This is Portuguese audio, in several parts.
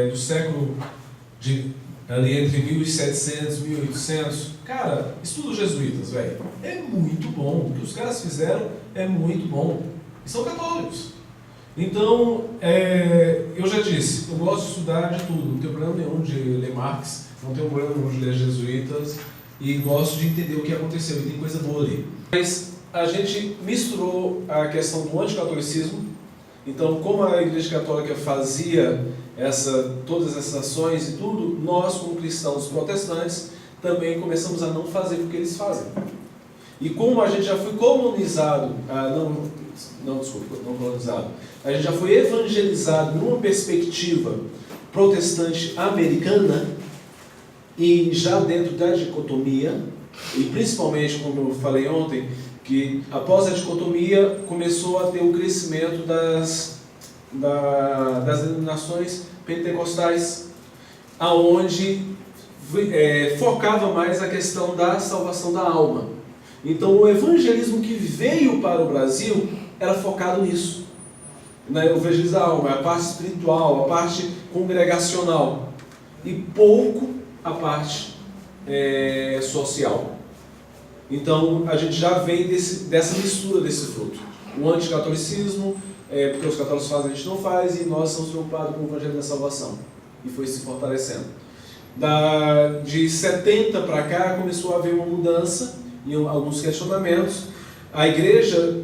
do século ali entre 1700 e 1800. Cara, estuda os jesuítas, velho. É muito bom. O que os caras fizeram é muito bom. E são católicos. Então, eu já disse, eu gosto de estudar de tudo. Não tenho problema nenhum de ler Marx, não tenho problema nenhum de ler jesuítas. E gosto de entender o que aconteceu. E tem coisa boa ali. Mas a gente misturou a questão do anticatolicismo. Então, como a Igreja Católica fazia todas essas ações e tudo, nós, como cristãos protestantes, também começamos a não fazer o que eles fazem. E como a gente já foi colonizado, não colonizado, a gente já foi evangelizado numa perspectiva protestante americana, e já dentro da dicotomia, e principalmente, como eu falei ontem, que após a dicotomia começou a ter o crescimento das denominações pentecostais, aonde focava mais a questão da salvação da alma. Então o evangelismo que veio para o Brasil era focado nisso, na evangelismo da alma, a parte espiritual, a parte congregacional, e pouco a parte social. Então, a gente já vem dessa mistura desse fruto. O anticatolicismo, porque os católicos fazem, a gente não faz, e nós estamos preocupados com o Evangelho da Salvação. E foi se fortalecendo. De 70 para cá, começou a haver uma mudança em alguns questionamentos. A igreja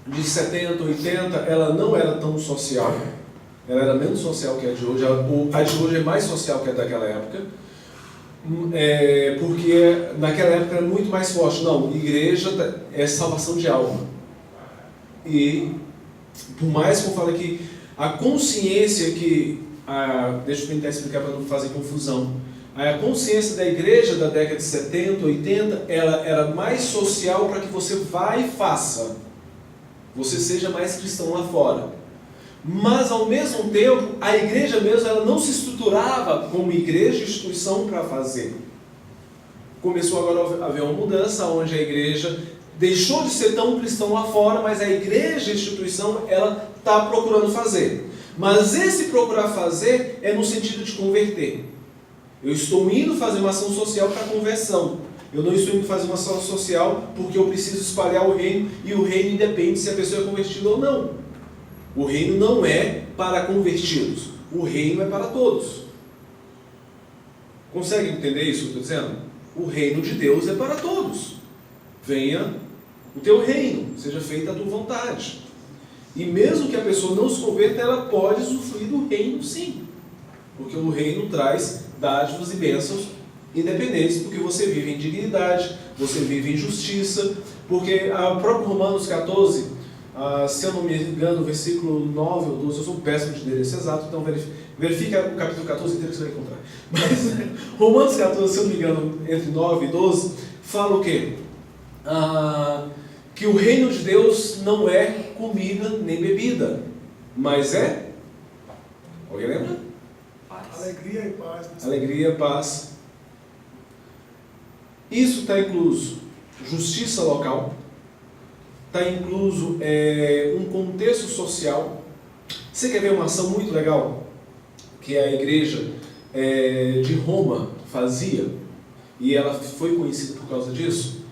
de 70, 80, ela não era tão social. Ela era menos social que a de hoje. A de hoje é mais social que a daquela época. Porque naquela época era muito mais forte. Não, igreja é salvação de alma. E por mais que eu fale que a consciência deixa eu tentar explicar para não fazer confusão. A consciência da igreja da década de 70, 80, ela era mais social para que você vá e faça. Você seja mais cristão lá fora. Mas, ao mesmo tempo, a igreja mesmo ela não se estruturava como igreja e instituição para fazer. Começou agora a haver uma mudança, onde a igreja deixou de ser tão cristão lá fora, mas a igreja e a instituição ela está procurando fazer. Mas esse procurar fazer é no sentido de converter. Eu estou indo fazer uma ação social para conversão. Eu não estou indo fazer uma ação social porque eu preciso espalhar o reino, e o reino independe se a pessoa é convertida ou não. O reino não é para convertidos. O reino é para todos. Consegue entender isso que eu estou dizendo? O reino de Deus é para todos. Venha o teu reino, seja feita a tua vontade. E mesmo que a pessoa não se converta, ela pode usufruir do reino sim. Porque o reino traz dádivas e bênçãos independentes, porque você vive em dignidade, você vive em justiça, porque o próprio Romanos 14... se eu não me engano, versículo 9 ou 12, eu sou péssimo de endereço exato, então verifica o capítulo 14 inteiro que você vai encontrar. Mas Romanos 14, se eu não me engano, entre 9 e 12, fala o quê? Que o reino de Deus não é comida nem bebida, mas é... Alguém lembra? Paz. Alegria e paz. Alegria, paz. Isso está incluso justiça local, está incluso um contexto social. Você quer ver uma ação muito legal que a igreja de Roma fazia, e ela foi conhecida por causa disso?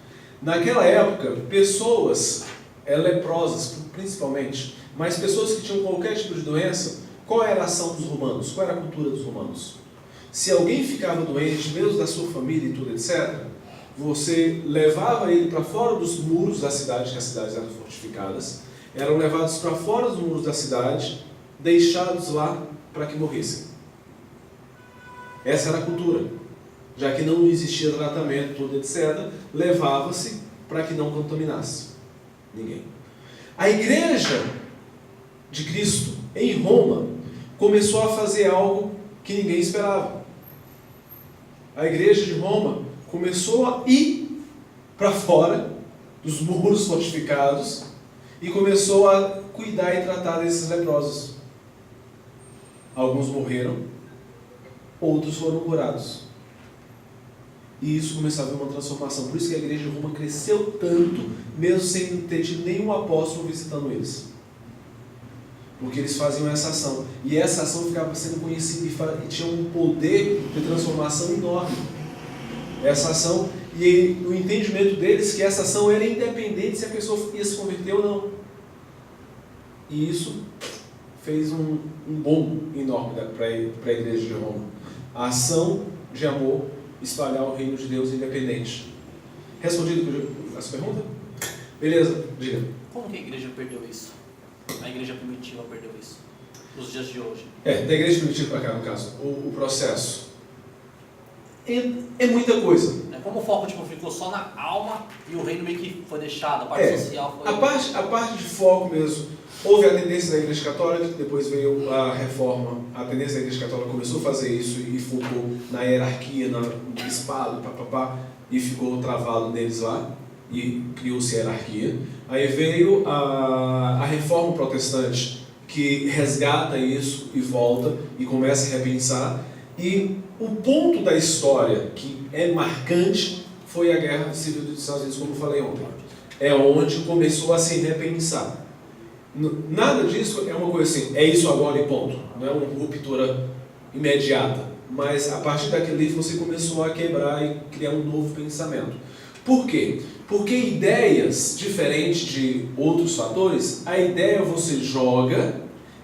Naquela época, pessoas leprosas, principalmente, mas pessoas que tinham qualquer tipo de doença, qual era a ação dos romanos? Qual era a cultura dos romanos? Se alguém ficava doente, mesmo da sua família e tudo, etc., você levava ele para fora dos muros da cidade, que as cidades eram fortificadas, eram levados para fora dos muros da cidade, deixados lá para que morressem. Essa era a cultura. Já que não existia tratamento, tudo, etc., levava-se para que não contaminasse ninguém. A igreja de Cristo, em Roma, começou a fazer algo que ninguém esperava. A igreja de Roma começou a ir para fora dos muros fortificados e começou a cuidar e tratar desses leprosos. Alguns morreram, outros foram curados. E isso começou a haver uma transformação. Por isso que a igreja de Roma cresceu tanto, mesmo sem ter tido nenhum apóstolo visitando eles. porque eles faziam essa ação. E essa ação ficava sendo conhecida e tinha um poder de transformação enorme. Essa ação, e o entendimento deles que essa ação era independente se a pessoa ia se converter ou não. E isso fez um bom enorme para a igreja de Roma. A ação de amor, espalhar o reino de Deus independente. Respondido a sua pergunta? Beleza, diga. Como que a igreja perdeu isso? A igreja primitiva perdeu isso? Nos dias de hoje? Da igreja primitiva para cá, no caso, o processo. É muita coisa. Como o foco ficou só na alma e o reino meio que foi deixado, a parte social foi... A parte de foco mesmo. Houve a tendência da igreja católica, depois veio a reforma. A tendência da igreja católica começou a fazer isso e focou na hierarquia, no bispado, e ficou travado neles lá. E criou-se a hierarquia. Aí veio a reforma protestante, que resgata isso e volta e começa a repensar. E o ponto da história que é marcante foi a Guerra Civil dos Estados Unidos, como eu falei ontem. É onde começou a se repensar. Nada disso é uma coisa assim, é isso agora e ponto. Não é uma ruptura imediata. Mas a partir daquele livro você começou a quebrar e criar um novo pensamento. Por quê? Porque ideias, diferentes de outros fatores, a ideia você joga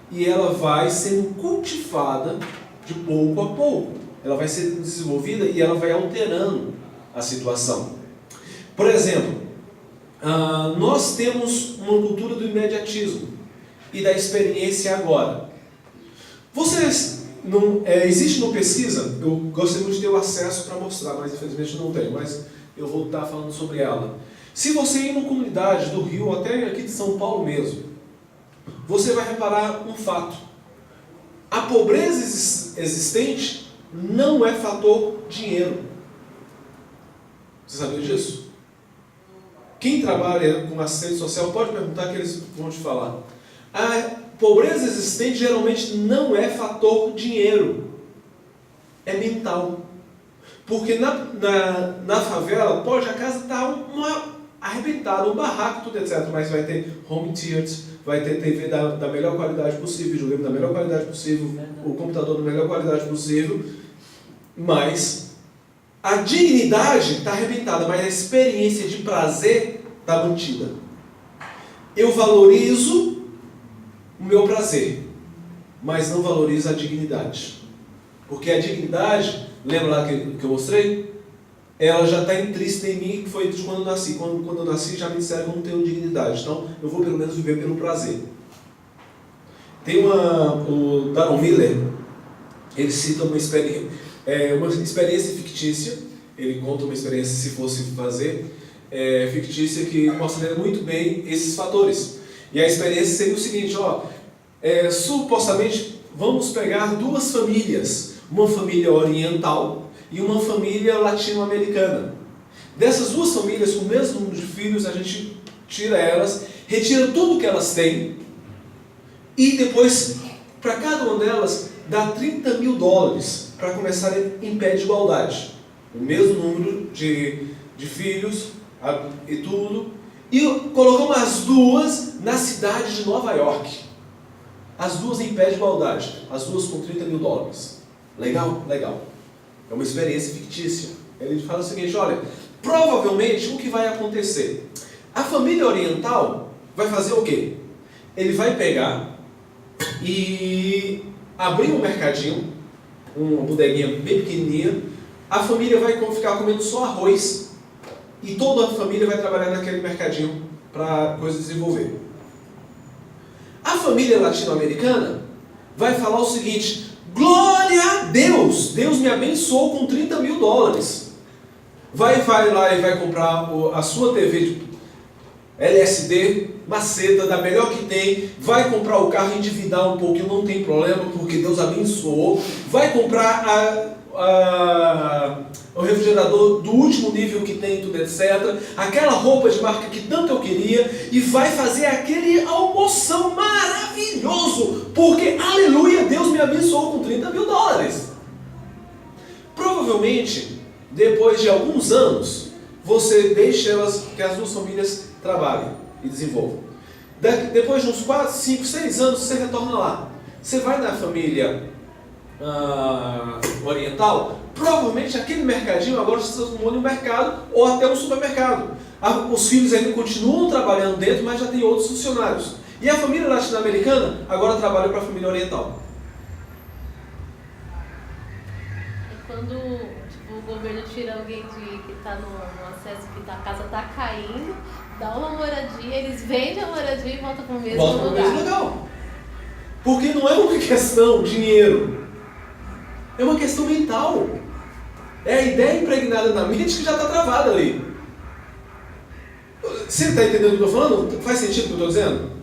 e ela vai sendo cultivada de pouco a pouco. Ela vai sendo desenvolvida e ela vai alterando a situação. Por exemplo, nós temos uma cultura do imediatismo e da experiência agora. Existe uma pesquisa, eu gostaria de ter o acesso para mostrar, mas infelizmente não tenho, mas eu vou estar falando sobre ela. Se você ir numa comunidade do Rio, até aqui de São Paulo mesmo, você vai reparar um fato. A pobreza existente não é fator dinheiro. Você sabia disso? Quem trabalha com assistente social pode perguntar que eles vão te falar. A pobreza existente geralmente não é fator dinheiro. É mental. Porque na favela, pode a casa estar arrebentada, um barraco, tudo etc. Mas vai ter home theater, vai ter TV da melhor qualidade possível, videogame da melhor qualidade possível, o computador da melhor qualidade possível. Mas a dignidade está arrebentada, mas a experiência de prazer está mantida. Eu valorizo o meu prazer, mas não valorizo a dignidade. Porque a dignidade, lembra lá que eu mostrei? Ela já está intrínseca em mim, que foi de quando eu nasci. Quando eu nasci já me disseram que eu não tenho dignidade. Então eu vou pelo menos viver pelo prazer. Tem o Darren Miller, ele cita uma experiência fictícia. Ele conta uma experiência, se fosse fazer, fictícia, que mostra muito bem esses fatores. E a experiência seria o seguinte, supostamente vamos pegar duas famílias, uma família oriental e uma família latino-americana. Dessas duas famílias, com o mesmo número de filhos, a gente tira elas, retira tudo que elas têm e depois, para cada uma delas, dá $30 mil para começar em pé de igualdade. O mesmo número de filhos e tudo. E colocamos as duas na cidade de Nova York. As duas em pé de igualdade. As duas com $30 mil. Legal? Legal. É uma experiência fictícia. Ele fala o seguinte, olha, provavelmente o que vai acontecer? A família oriental vai fazer o quê? Ele vai pegar e abrir um mercadinho, uma bodeguinha bem pequenininha, a família vai ficar comendo só arroz e toda a família vai trabalhar naquele mercadinho para a coisa desenvolver. A família latino-americana vai falar o seguinte, glória a Deus, Deus me abençoou com $30 mil. Vai lá e vai comprar a sua TV de LSD, maceta, da melhor que tem, vai comprar o carro, endividar um pouquinho, não tem problema, porque Deus abençoou, vai comprar o refrigerador do último nível que tem, tudo etc, aquela roupa de marca que tanto eu queria, e vai fazer aquele almoção maravilhoso, porque, aleluia, Deus me abençoou com $30 mil. Provavelmente, depois de alguns anos, você deixa que as duas famílias trabalhem e desenvolvam. Depois de uns 4, 5, 6 anos, você retorna lá. Você vai na família oriental, provavelmente aquele mercadinho agora se transformou em um mercado ou até um supermercado. Os filhos ainda continuam trabalhando dentro, mas já tem outros funcionários. E a família latino-americana agora trabalha para a família oriental. É quando o governo tira alguém que está no acesso, que a casa está caindo, dá uma moradia, eles vendem a moradia e voltam para o mesmo Volta lugar. para o mesmo lugar. Porque não é uma questão de dinheiro, é uma questão mental. É a ideia impregnada na mente que já está travada ali. Você está entendendo o que eu estou falando? Faz sentido o que eu estou dizendo?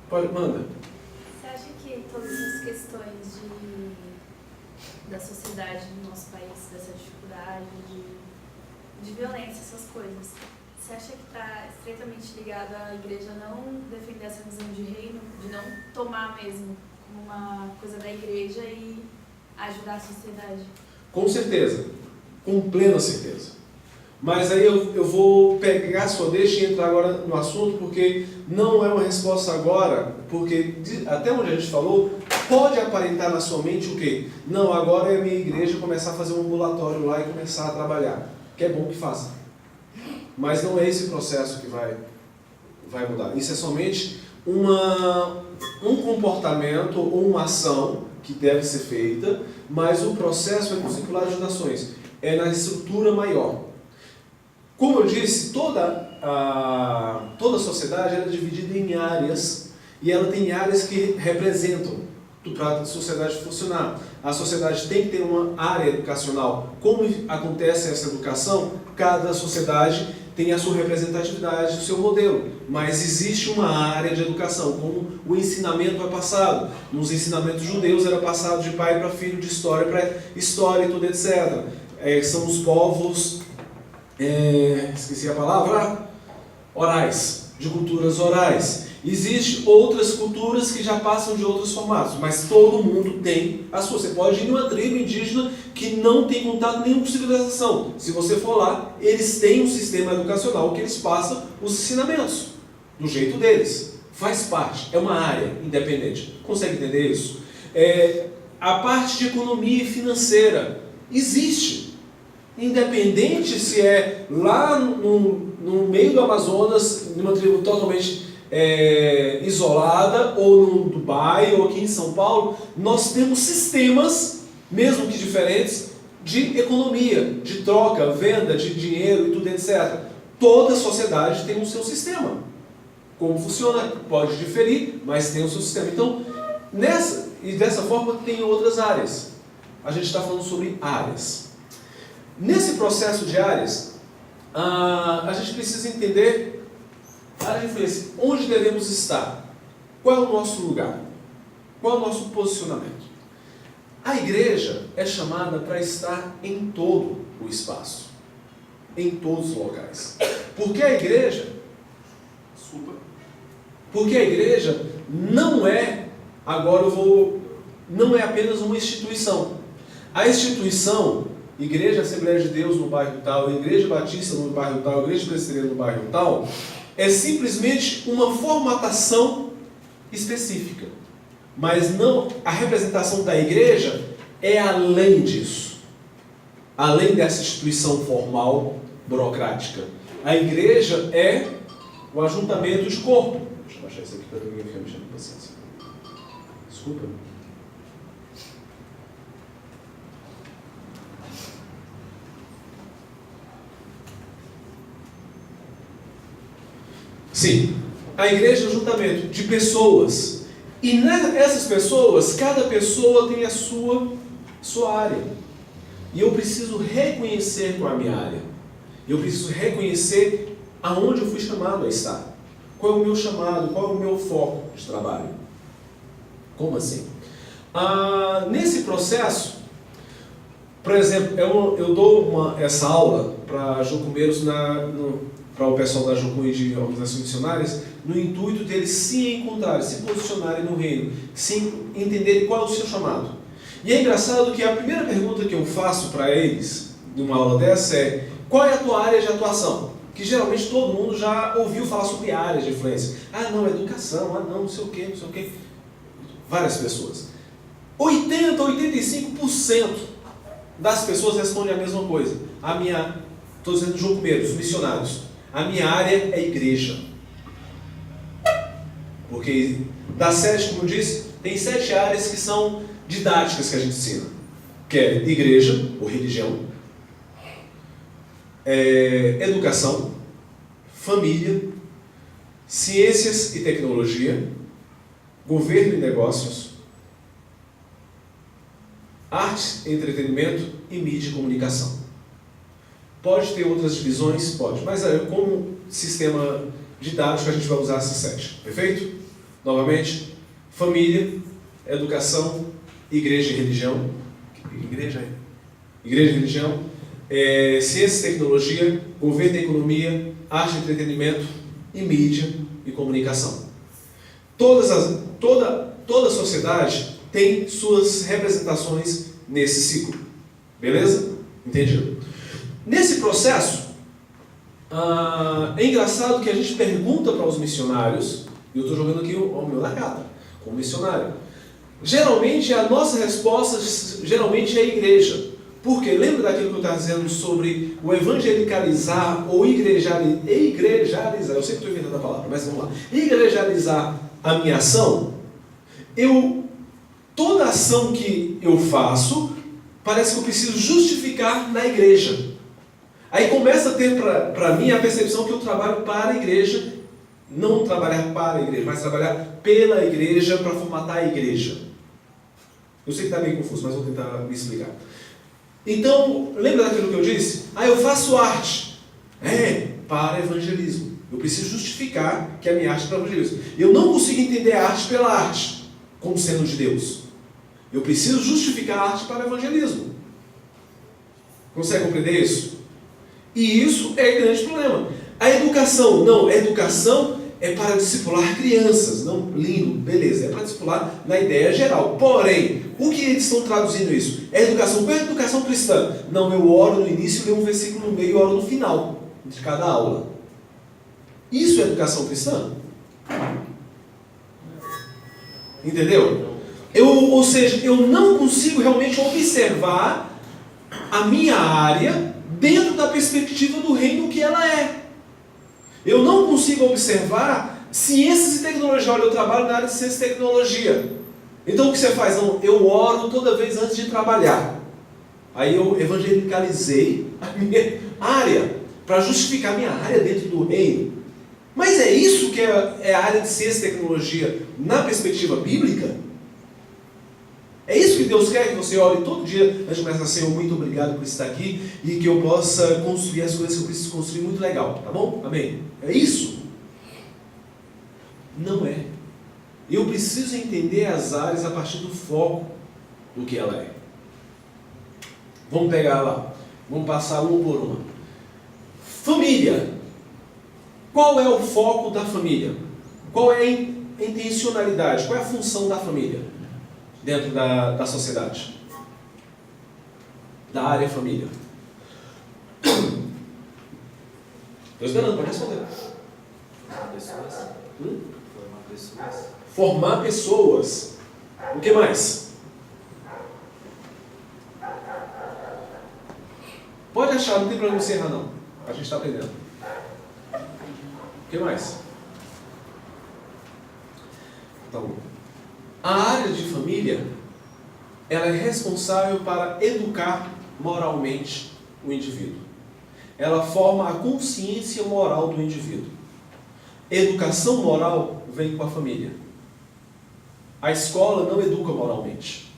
Pode, manda. Você acha que todas as questões da sociedade no nosso país, dessa dificuldade, de violência, essas coisas, você acha que está estreitamente ligado à igreja não defender essa visão de reino, de não tomar mesmo como uma coisa da igreja e ajudar a sociedade? Com certeza, com plena certeza. Mas aí eu vou pegar sua deixa e entrar agora no assunto, porque não é uma resposta agora, porque até onde a gente falou, pode aparentar na sua mente o quê? Não, agora é a minha igreja começar a fazer um ambulatório lá e começar a trabalhar. Que é bom que faça. Mas não é esse processo que vai mudar. Isso é somente um comportamento ou uma ação que deve ser feita, mas o processo é com circular de nações. É na estrutura maior. Como eu disse, toda a sociedade é dividida em áreas, e ela tem áreas que representam para a sociedade funcionar. A sociedade tem que ter uma área educacional. Como acontece essa educação? Cada sociedade tem a sua representatividade, o seu modelo, mas existe uma área de educação, como o ensinamento é passado. Nos ensinamentos judeus era passado de pai para filho, de história para história e tudo, etc. São os povos... esqueci a palavra, orais, de culturas orais. Existem outras culturas que já passam de outros formatos, mas todo mundo tem a sua. Você pode ir em uma tribo indígena que não tem contato nenhum com civilização. Se você for lá, eles têm um sistema educacional que eles passam os ensinamentos, do jeito deles. Faz parte, é uma área independente. Consegue entender isso? A parte de economia financeira existe. Independente se é lá no meio do Amazonas, numa tribo totalmente isolada, ou no Dubai, ou aqui em São Paulo, nós temos sistemas, mesmo que diferentes, de economia, de troca, venda de dinheiro e tudo, etc. Toda sociedade tem o seu sistema. Como funciona? Pode diferir, mas tem o seu sistema. Então, dessa forma, tem outras áreas. A gente está falando sobre áreas. Nesse processo de áreas, a gente precisa entender a diferença, onde devemos estar, qual é o nosso lugar, qual é o nosso posicionamento. A igreja é chamada para estar em todo o espaço, em todos os locais. Porque a igreja, não é, não é apenas uma instituição. A instituição, Igreja Assembleia de Deus no bairro tal, Igreja Batista no bairro tal, Igreja Presbiteriana no bairro tal, é simplesmente uma formatação específica. Mas não, a representação da igreja é além disso. Além dessa instituição formal, burocrática. A igreja é o ajuntamento de corpo. Deixa eu baixar isso aqui para ninguém ficar mexendo com paciência. Desculpa. Sim, a igreja é um ajuntamento de pessoas. E nessas pessoas, cada pessoa tem a sua área. E eu preciso reconhecer qual é a minha área. Eu preciso reconhecer aonde eu fui chamado a estar. Qual é o meu chamado, qual é o meu foco de trabalho. Como assim? Nesse processo, por exemplo, eu dou essa aula para jucumeiros para o pessoal da Jucu e de organizações missionárias, no intuito deles se encontrarem, se posicionarem no reino, se entenderem qual é o seu chamado. E é engraçado que a primeira pergunta que eu faço para eles, numa aula dessa, é: qual é a tua área de atuação? que geralmente todo mundo já ouviu falar sobre áreas de influência. Ah, não, educação, ah, não sei o quê, não sei o quê. Várias pessoas. 80, 85% das pessoas respondem a mesma coisa. Estou dizendo João I, os missionários. A minha área é igreja. Porque das 7, como eu disse, tem 7 áreas que são didáticas que a gente ensina. Que é igreja, ou religião, educação, família, ciências e tecnologia, governo e negócios, arte, entretenimento e mídia e comunicação. Pode ter outras divisões? Pode, mas como sistema didático a gente vai usar essas 7, perfeito? Novamente, família, educação, igreja e religião, igreja e religião, ciência e tecnologia, governo e economia, arte e entretenimento e mídia e comunicação. Toda a sociedade tem suas representações nesse ciclo. Beleza? Entendido? Nesse processo, é engraçado que a gente pergunta para os missionários, e eu estou jogando aqui o meu na carta, como missionário. Geralmente, a nossa resposta geralmente é a igreja. Porque lembra daquilo que eu estava dizendo sobre o evangelicalizar ou igrejalizar, eu sempre estou inventando a palavra, mas vamos lá. Igrejalizar a minha ação, toda ação que eu faço, parece que eu preciso justificar na igreja. Aí começa a ter para mim a percepção que eu trabalho para a igreja, não trabalhar para a igreja, mas trabalhar pela igreja para formatar a igreja. Eu sei que está meio confuso, mas vou tentar me explicar. Então, lembra daquilo que eu disse? Eu faço arte. Para evangelismo. Eu preciso justificar que a minha arte é para evangelismo. Eu não consigo entender a arte pela arte, como sendo de Deus. Eu preciso justificar a arte para evangelismo. Consegue compreender isso? E isso é o grande problema. A educação, não, a educação é para discipular crianças. Não, lindo, beleza, é para discipular na ideia geral. Porém, o que eles estão traduzindo isso? É educação, qual é a educação cristã? Não, eu oro no início, leio um versículo no meio e oro no final, de cada aula. Isso é educação cristã? Entendeu? Ou seja, eu não consigo realmente observar a minha área dentro da perspectiva do reino que ela é. Eu não consigo observar ciências e tecnologia. Olha, eu trabalho na área de ciência e tecnologia. Então o que você faz? Não, eu oro toda vez antes de trabalhar. Aí eu evangelicalizei a minha área, para justificar a minha área dentro do reino. Mas é isso que é a área de ciência e tecnologia na perspectiva bíblica? É isso que Deus quer que você ore todo dia antes de começar, Senhor, muito obrigado por estar aqui e que eu possa construir as coisas que eu preciso construir muito legal, tá bom? Amém? É isso? Não é. Eu preciso entender as áreas a partir do foco do que ela é. Vamos pegar lá, vamos passar uma por uma. Família. Qual é o foco da família? Qual é a intencionalidade? Qual é a função da família dentro da sociedade? Da área família. Estou esperando, pode responder. Pessoas. Formar pessoas. Formar pessoas. O que mais? Pode achar, não tem problema você errar não. A gente está aprendendo. O que mais? Então, a área de família, ela é responsável para educar moralmente o indivíduo. Ela forma a consciência moral do indivíduo. Educação moral vem com a família. A escola não educa moralmente.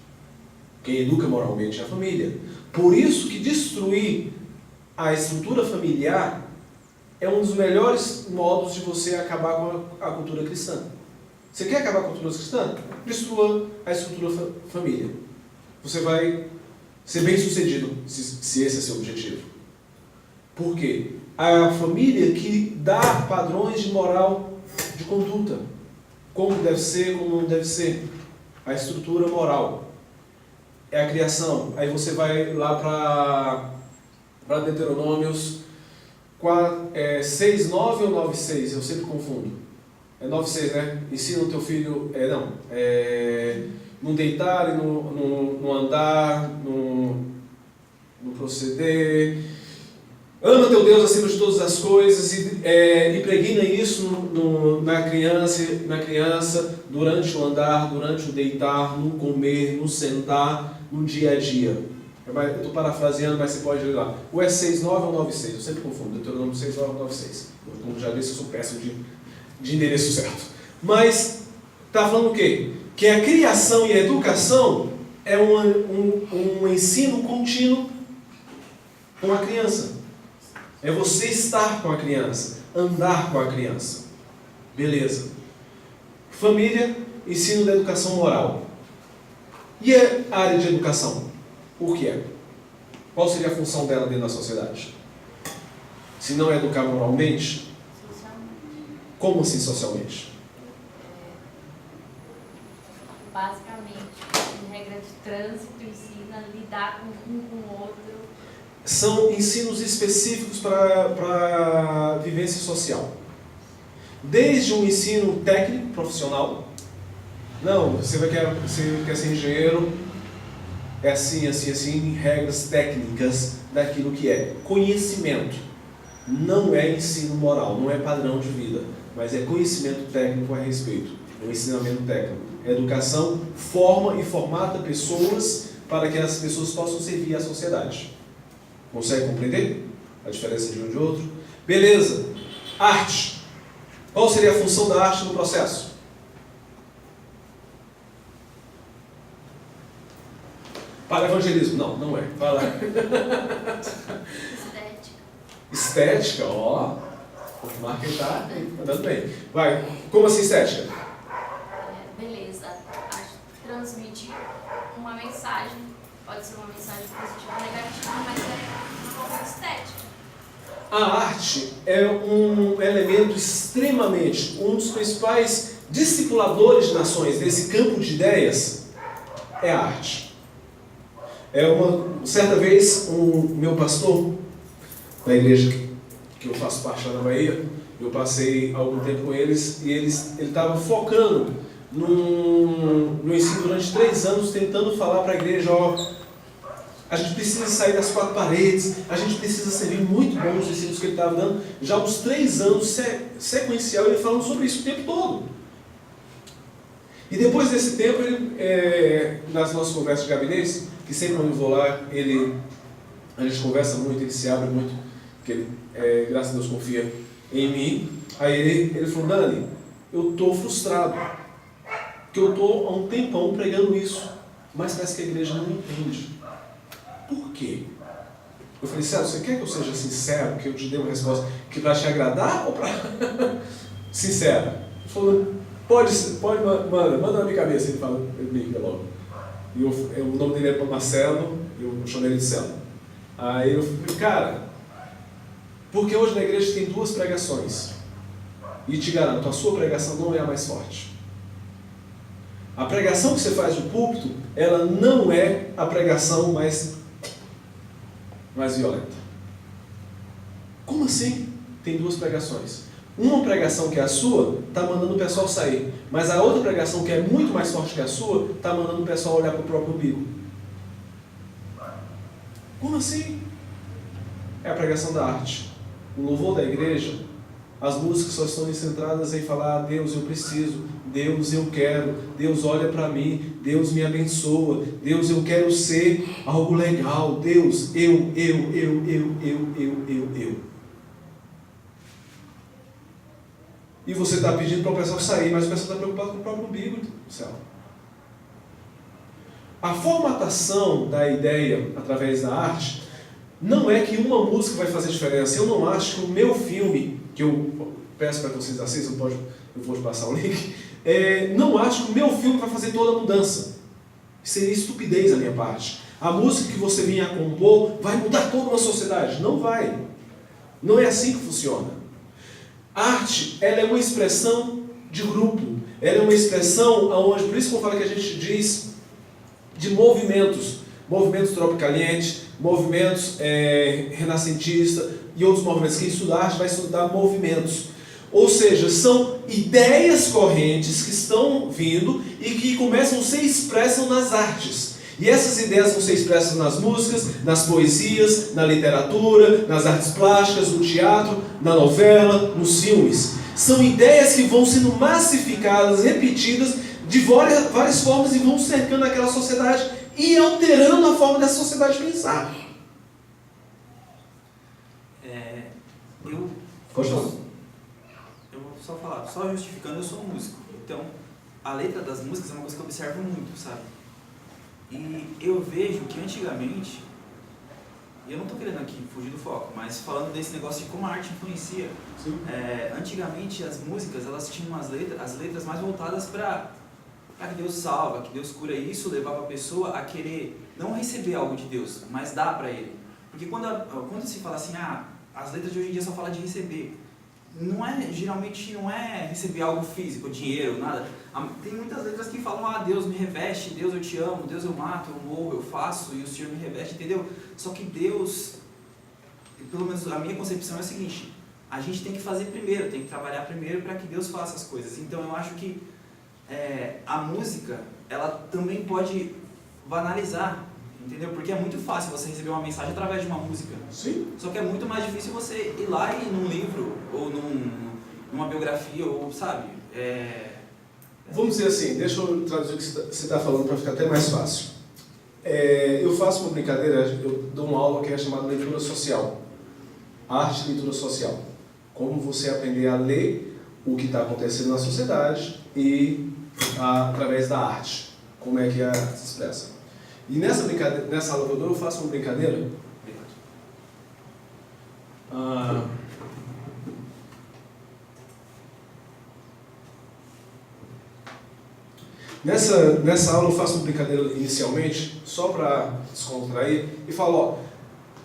Quem educa moralmente é a família. Por isso que destruir a estrutura familiar é um dos melhores modos de você acabar com a cultura cristã. Você quer acabar com a cultura cristã? Destrua a estrutura família. Você vai ser bem sucedido se esse é seu objetivo. Por quê? A família que dá padrões de moral, de conduta. Como deve ser, como não deve ser. A estrutura moral. É a criação. Aí você vai lá para Deuteronômios 6:9 ou 9:6? Eu sempre confundo. É 9:6, né? Ensina o teu filho... no deitar e no andar, no proceder. Ama teu Deus acima de todas as coisas e impregna isso na criança, durante o andar, durante o deitar, no comer, no sentar, no dia a dia. Eu estou parafraseando, mas você pode ler lá. Ou é 6:9 ou 9:6, eu sempre confundo. Deuteronômio 6:9 ou 9:6. Como já disse, eu sou péssimo de endereço certo. Mas está falando o quê? Que a criação e a educação é um ensino contínuo com a criança. É você estar com a criança, andar com a criança. Beleza. Família, ensino da educação moral. E a área de educação? O que é? Qual seria a função dela dentro da sociedade? Se não é educar moralmente, como assim socialmente? Basicamente, em regra de trânsito, ensina a lidar com um com o outro. São ensinos específicos para a vivência social. Desde um ensino técnico, profissional. Não, você quer ser engenheiro, é assim, assim, assim, regras técnicas daquilo que é. Conhecimento. Não é ensino moral, não é padrão de vida, mas é conhecimento técnico a respeito. É um ensinamento técnico. A educação forma e formata pessoas para que as pessoas possam servir à sociedade. Consegue compreender a diferença de um e de outro? Beleza. Arte. Qual seria a função da arte no processo? Para evangelismo. Não, não é. Vai lá. Estética. Estética, ó. O Marco está andando bem. Vai. Como assim estética? Beleza. Acho que transmite uma mensagem. Pode ser uma mensagem positiva ou negativa, mas é uma coisa estética. A arte é um elemento extremamente, um dos principais discipuladores de nações desse campo de ideias é a arte. Certa vez, meu pastor, na igreja que eu faço parte lá na Bahia, eu passei algum tempo com eles e ele estava focando no ensino durante 3 anos, tentando falar para a igreja, a gente precisa sair das 4 paredes, a gente precisa servir muito bom os ensinos que ele estava dando. Já uns 3 anos sequencial, ele falando sobre isso o tempo todo. E depois desse tempo, nas nossas conversas de gabinete, que sempre quando eu vou lá, a gente conversa muito, ele se abre muito, porque ele, graças a Deus, confia em mim. Aí ele falou, Dani, eu estou frustrado, porque eu estou há um tempão pregando isso, mas parece que a igreja não entende. Por quê? Eu falei, Célio, você quer que eu seja sincero, que eu te dê uma resposta que para te agradar ou para... sincero? Ele falou, pode, manda na minha cabeça. Ele fala, ele liga logo. E o nome dele é Marcelo, eu chamei ele de Célio. Aí eu falei, cara, porque hoje na igreja tem 2 pregações. E te garanto, a sua pregação não é a mais forte. A pregação que você faz no púlpito, ela não é a pregação mais violenta. Como assim? Tem 2 pregações. Uma pregação que é a sua, está mandando o pessoal sair. Mas a outra pregação, que é muito mais forte que a sua, está mandando o pessoal olhar para o próprio umbigo. Como assim? É a pregação da arte. O louvor da igreja, as músicas só estão centradas em falar, Deus, eu preciso, Deus, eu quero, Deus, olha para mim, Deus, me abençoa, Deus, eu quero ser algo legal, Deus, eu. E você está pedindo para o pessoal sair, mas o pessoal está preocupado com o próprio umbigo do céu. A formatação da ideia através da arte não é que uma música vai fazer diferença. Eu não acho que o meu filme, que eu peço para que vocês assistam, eu vou passar o link, não acho que o meu filme vai fazer toda a mudança. Seria estupidez da minha parte. A música que você vinha a compor vai mudar toda uma sociedade. Não vai. Não é assim que funciona. A arte, ela é uma expressão de grupo. Ela é uma expressão onde, por isso que eu falo que a gente diz de movimentos. movimentos tropicalientes, movimentos renascentistas e outros movimentos. Quem estuda arte vai estudar movimentos. Ou seja, são ideias correntes que estão vindo e que começam a ser expressas nas artes. E essas ideias vão ser expressas nas músicas, nas poesias, na literatura, nas artes plásticas, no teatro, na novela, nos filmes. São ideias que vão sendo massificadas, repetidas de várias formas e vão cercando aquela sociedade e alterando a forma dessa sociedade pensar. Pode falar. Eu vou só falar, só justificando, eu sou um músico. Então, a letra das músicas é uma coisa que eu observo muito, sabe? E eu vejo que antigamente, e eu não estou querendo aqui fugir do foco, mas falando desse negócio de como a arte influencia, antigamente as músicas, elas tinham as letras mais voltadas para que Deus salva, que Deus cura, e isso levava a pessoa a querer não receber algo de Deus, mas dar para Ele. Porque quando se fala assim, as letras de hoje em dia só falam de receber, geralmente não é receber algo físico, dinheiro, nada. Tem muitas letras que falam, Deus me reveste, Deus eu te amo, Deus eu mato, eu morro, eu faço, e o Senhor me reveste, entendeu? Só que Deus, pelo menos a minha concepção é a seguinte, a gente tem que fazer primeiro, tem que trabalhar primeiro para que Deus faça as coisas. Então eu acho que a música, ela também pode banalizar, entendeu? Porque é muito fácil você receber uma mensagem através de uma música. Sim. Só que é muito mais difícil você ir lá e num livro, ou numa biografia, ou sabe? Vamos dizer assim, deixa eu traduzir o que você está falando para ficar até mais fácil. Eu faço uma brincadeira, eu dou uma aula que é chamada leitura social. Arte e leitura social. Como você aprender a ler o que está acontecendo na sociedade e através da arte. Como é que a arte se expressa. E nessa aula que eu dou, eu faço uma brincadeira. Nessa aula eu faço uma brincadeira inicialmente, só para descontrair, e falo,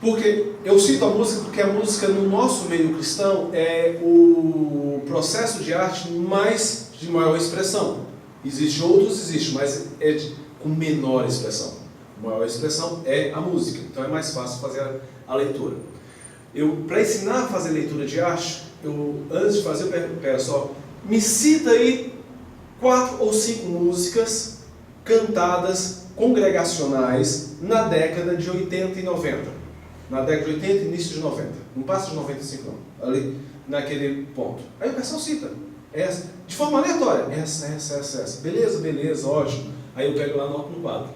porque eu cito a música porque a música no nosso meio cristão é o processo de arte de maior expressão. Existem outros, mas com menor expressão. A maior expressão é a música, então é mais fácil fazer a leitura. Para ensinar a fazer leitura de arte, antes de fazer, eu peço, me cita aí 4 ou 5 músicas cantadas congregacionais na década de 80 e 90. Na década de 80 e início de 90. Não passa de 95 não, ali naquele ponto. Aí o pessoal cita, de forma aleatória, essa. Beleza, ótimo. Aí eu pego lá e anoto no quadro.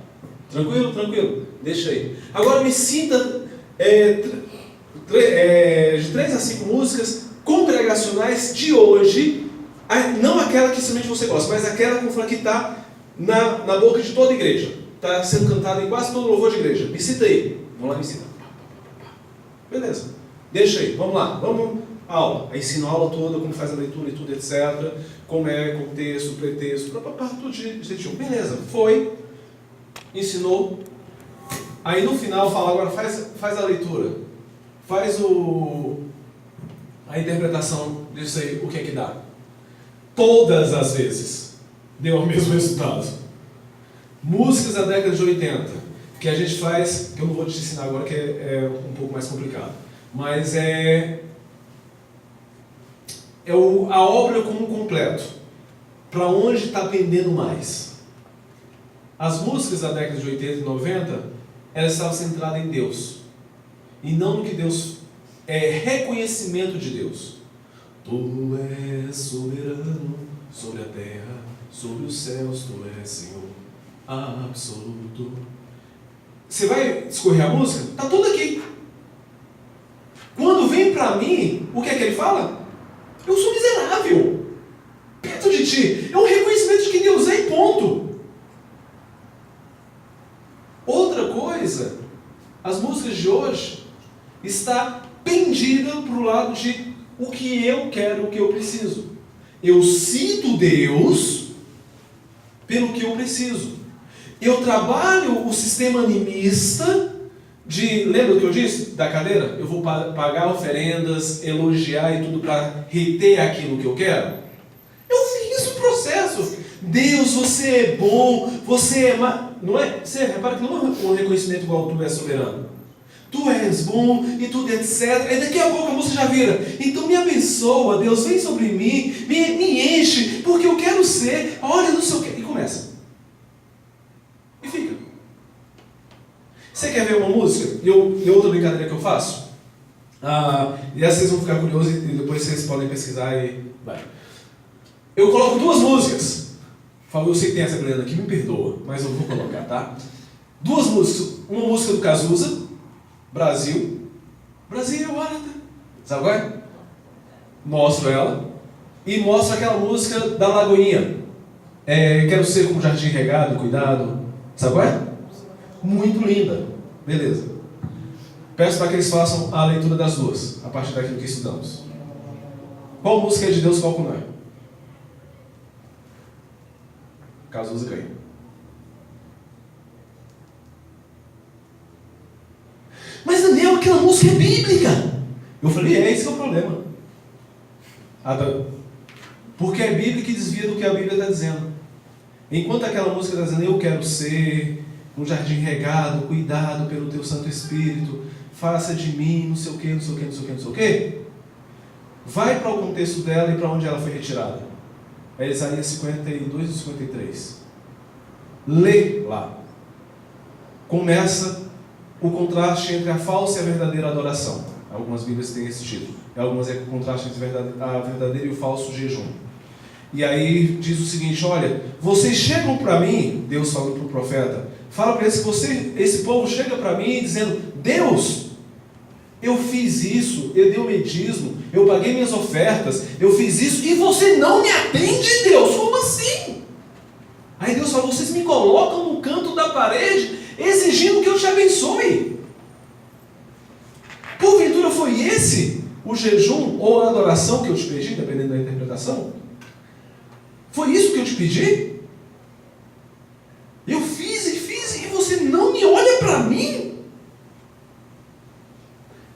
Tranquilo, deixa aí. Agora me cita de 3 a 5 músicas congregacionais de hoje, não aquela que somente você gosta, mas aquela que está na boca de toda a igreja. Está sendo cantada em quase todo louvor de igreja. Me cita aí. Vamos lá, me cita. Beleza. Deixa aí, vamos lá. Vamos aula. Aí ensino a aula toda, como faz a leitura e tudo, etc. Como é contexto, pretexto, tudo direitinho. Beleza, foi. Ensinou. Aí no final fala, agora faz a leitura. Faz a interpretação disso aí, o que é que dá. Todas as vezes deu o mesmo resultado. Músicas da década de 80, que a gente faz, que eu não vou te ensinar agora, que é um pouco mais complicado. Mas a obra como um completo. Para onde está pendendo mais? As músicas da década de 80 e 90, elas estavam centradas em Deus. E não no que Deus reconhecimento de Deus. Tu és soberano sobre a terra, sobre os céus, tu és Senhor absoluto. Você vai discorrer a música? Está tudo aqui. Quando vem para mim, o que é que ele fala? Eu sou miserável. Perto de ti. É um reconhecimento de que Deus é e ponto. Outra coisa, as músicas de hoje está pendida para o lado de o que eu quero, o que eu preciso. Eu cito Deus pelo que eu preciso. Eu trabalho o sistema animista lembra o que eu disse da cadeira? Eu vou pagar oferendas, elogiar e tudo para reter aquilo que eu quero. Eu fiz o processo. Deus, você é bom, não é? Você repara que não é um reconhecimento igual tu és soberano. Tu és bom e tudo etc. E daqui a pouco a música já vira. Então me abençoa, Deus, vem sobre mim, me enche, porque eu quero ser. Olha, não sei o que. E começa. E fica. Você quer ver uma música? E outra brincadeira que eu faço? E aí vocês vão ficar curiosos e depois vocês podem pesquisar e vai. Eu coloco 2 músicas. Eu sei que tem essa galera aqui, me perdoa, mas eu vou colocar, tá? 2 músicas. Uma música do Cazuza, Brasil. Brasil, olha. Sabe qual é? Mostro ela. E mostro aquela música da Lagoinha. Quero ser como jardim regado, cuidado. Sabe qual é? Muito linda. Beleza. Peço para que eles façam a leitura das 2, a partir daquilo que estudamos. Qual música é de Deus, qual não é? Cazuza ganha. Mas Daniel, aquela música é bíblica. Eu falei, esse é o problema. Porque é bíblica e desvia do que a Bíblia está dizendo. Enquanto aquela música está dizendo, eu quero ser um jardim regado, cuidado pelo teu Santo Espírito, faça de mim não sei o que, não sei o que, não sei o que, não sei o que. Vai para o contexto dela e para onde ela foi retirada. É Isaías 52 e 53. Lê lá. Começa o contraste entre a falsa e a verdadeira adoração. Algumas Bíblias têm esse título. Algumas é o contraste entre a verdadeira e o falso jejum. E aí diz o seguinte, olha, vocês chegam para mim, Deus falando para o profeta, fala para eles que esse povo chega para mim dizendo, Deus, eu fiz isso, eu dei o meu dízimo, eu paguei minhas ofertas, eu fiz isso, e você não me atende, Deus, como assim? Aí Deus fala, vocês me colocam no canto da parede, exigindo que eu te abençoe. Porventura foi esse o jejum ou a adoração que eu te pedi, dependendo da interpretação? Foi isso que eu te pedi? Eu fiz e você não me olha para mim?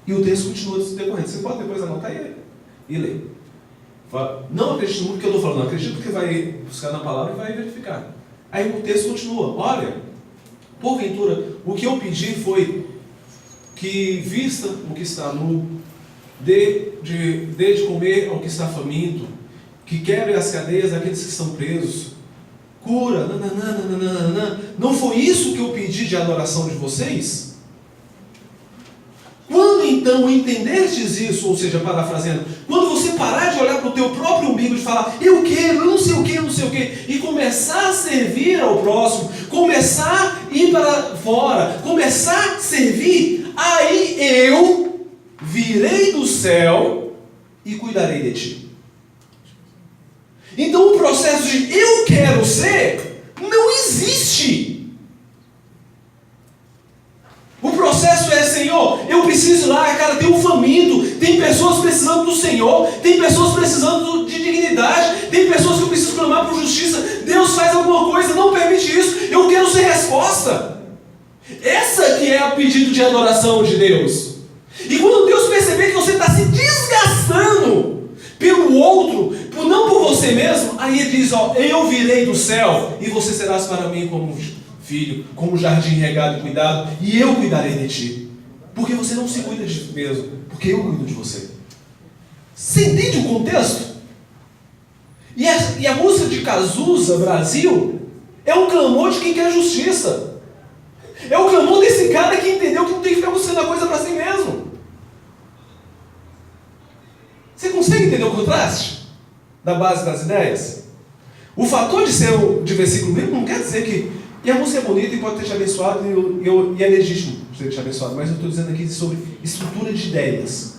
E o texto continua decorrendo. Você pode depois anotar e ler. Não acredite no que eu estou falando, acredito que vai buscar na palavra e vai verificar. Aí o texto continua. Olha, porventura, o que eu pedi foi que vista o que está nu, dê de comer ao que está faminto, que quebre as cadeias daqueles que estão presos, cura, nananana. Não foi isso que eu pedi de adoração de vocês? Quando então entendestes isso, ou seja, parafraseando, quando você parar de olhar para o teu próprio umbigo e falar, eu quero, eu não sei o que, não sei o que, e começar a servir ao próximo, começar a ir para fora, começar a servir, aí eu virei do céu e cuidarei de ti. Então o processo de eu quero ser não existe. O processo é, Senhor, eu preciso lá, cara, tem um faminto, tem pessoas precisando do Senhor, tem pessoas precisando de dignidade, tem pessoas que eu preciso clamar por justiça. Deus faz alguma coisa, não permite isso, eu quero ser resposta. Essa que é o pedido de adoração de Deus. E quando Deus perceber que você está se desgastando pelo outro, não por você mesmo, aí Ele diz, eu virei do céu e você serás para mim como filho, como jardim regado e cuidado, e eu cuidarei de ti. Porque você não se cuida de si mesmo, porque eu cuido de você. Você entende o contexto? E a música de Cazuza, Brasil, é um clamor de quem quer justiça. É o clamor desse cara que entendeu que não tem que ficar buscando a coisa para si mesmo. Você consegue entender o contraste da base das ideias? O fator de ser de versículo bíblico não quer dizer que e a música é bonita e pode ter te abençoado e é legítimo ter te abençoado, mas eu estou dizendo aqui sobre estrutura de ideias.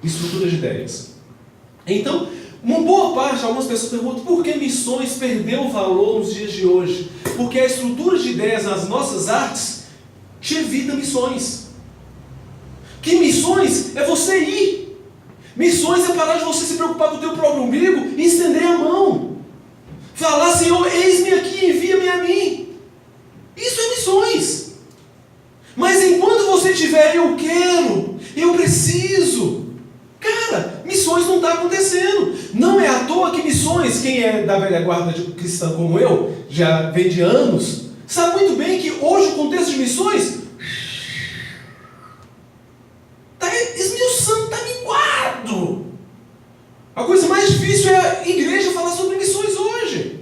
Estrutura de ideias. Então, uma boa parte, algumas pessoas perguntam por que missões perdeu valor nos dias de hoje? Porque a estrutura de ideias nas nossas artes te evita missões. Que missões é você ir. Missões é parar de você se preocupar com o teu próprio umbigo e estender a mão. Falar, Senhor, eis-me aqui, envia-me a mim. Isso é missões. Mas enquanto você tiver, eu quero, eu preciso. Cara, missões não está acontecendo. Não é à toa prova que missões, quem é da velha guarda cristã como eu, já vem de anos, sabe muito bem que hoje o contexto de missões está esmiuçando, está minguado. A coisa mais difícil é a igreja falar sobre missões hoje.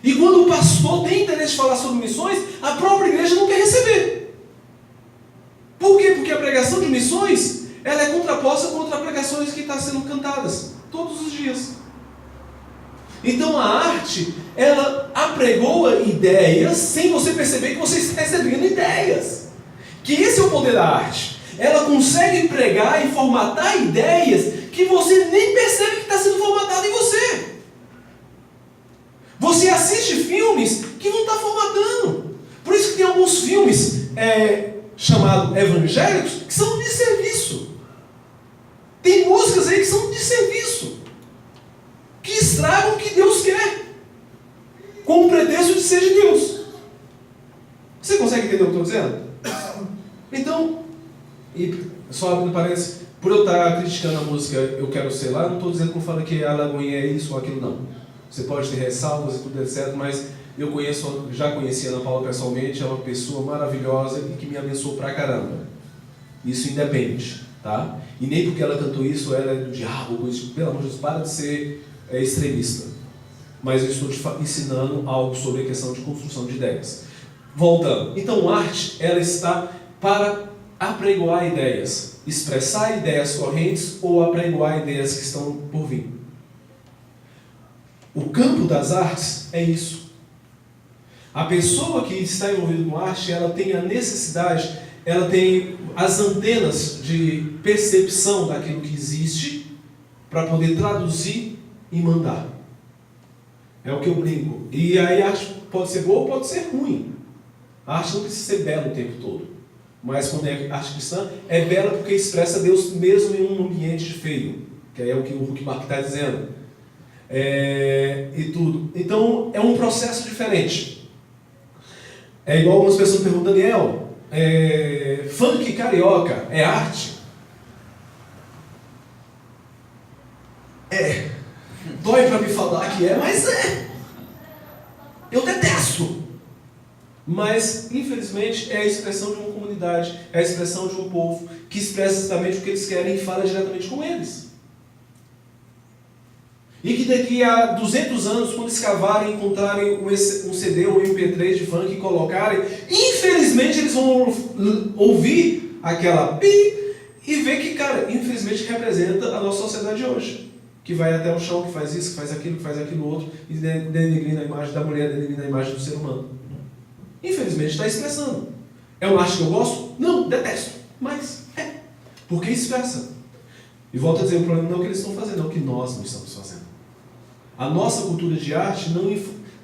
E quando o pastor tem interesse de falar sobre missões, a própria igreja não quer receber. Por quê? Porque a pregação de missões, ela é contraposta contra pregações que estão sendo cantadas todos os dias. Então a arte, ela apregoa ideias sem você perceber que você está recebendo ideias. Que esse é o poder da arte. Ela consegue pregar e formatar ideias que você nem percebe que está sendo formatado em você. Você assiste filmes que não está formatando. Por isso que tem alguns filmes chamados evangélicos que são de serviço. Tem músicas aí que são de serviço, que estragam o que Deus quer, com o pretexto de ser de Deus. Você consegue entender o que eu estou dizendo? Então, e só abrindo parênteses, por eu estar criticando a música Eu Quero Ser Lá, não estou dizendo que eu falo que a Lagoinha é isso ou aquilo, não. Você pode ter ressalvas e tudo etc, mas eu já conheci a Ana Paula pessoalmente, é uma pessoa maravilhosa e que me abençoou pra caramba. Isso independe, tá? E nem porque ela cantou isso, ela é do diabo, coisa tipo, pelo amor de Deus, para de ser extremista. Mas eu estou te ensinando algo sobre a questão de construção de ideias. Voltando. Então, a arte, ela está para apregoar ideias, expressar ideias correntes ou apregoar ideias que estão por vir. O campo das artes é isso. A pessoa que está envolvida com arte, ela tem a necessidade, ela tem as antenas de percepção daquilo que existe para poder traduzir e mandar. É o que eu brinco. E aí a arte pode ser boa ou pode ser ruim. A arte não precisa ser bela o tempo todo. Mas quando é arte cristã, é bela porque expressa Deus mesmo em um ambiente feio. Que é o que o Huckmark está dizendo. E tudo. Então, é um processo diferente. É igual algumas pessoas perguntam, Daniel, funk carioca é arte? Dói para me falar que mas é. Eu detesto. Mas, infelizmente, é a expressão de uma comunidade, é a expressão de um povo que expressa exatamente o que eles querem e fala diretamente com eles. E que daqui a 200 anos, quando escavarem e encontrarem um CD ou um MP3 de funk e colocarem, infelizmente eles vão ouvir aquela pi e ver que, cara, infelizmente representa a nossa sociedade hoje. Que vai até o chão, que faz isso, que faz aquilo outro, e denegrindo a imagem da mulher, denegrindo a imagem do ser humano. Infelizmente está expressando. É uma arte que eu gosto? Não, detesto. Mas porque expressa. E volto a dizer, o problema não é o que eles estão fazendo, é o que nós não estamos fazendo. A nossa cultura de arte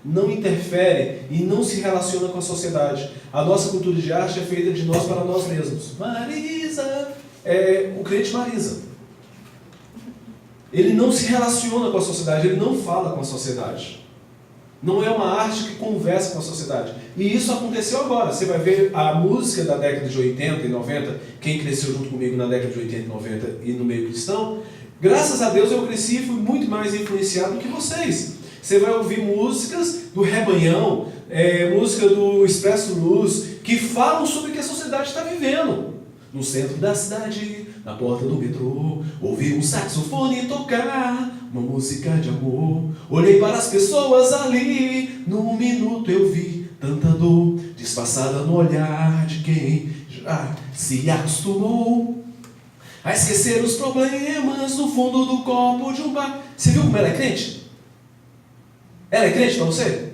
não interfere e não se relaciona com a sociedade. A nossa cultura de arte é feita de nós para nós mesmos. Marisa, o crente Marisa. Ele não se relaciona com a sociedade, ele não fala com a sociedade. Não é uma arte que conversa com a sociedade. E isso aconteceu agora. Você vai ver a música da década de 80 e 90, quem cresceu junto comigo na década de 80 e 90 e no meio cristão, graças a Deus eu cresci e fui muito mais influenciado do que vocês. Você vai ouvir músicas do Rebanhão, música do Expresso Luz, que falam sobre o que a sociedade está vivendo. No centro da cidade, na porta do metrô, ouvi um saxofone tocar uma música de amor. Olhei para as pessoas ali, num minuto eu vi tanta dor disfarçada no olhar de quem já se acostumou a esquecer os problemas no fundo do copo de um bar. Você viu como ela é crente? Ela é crente para você?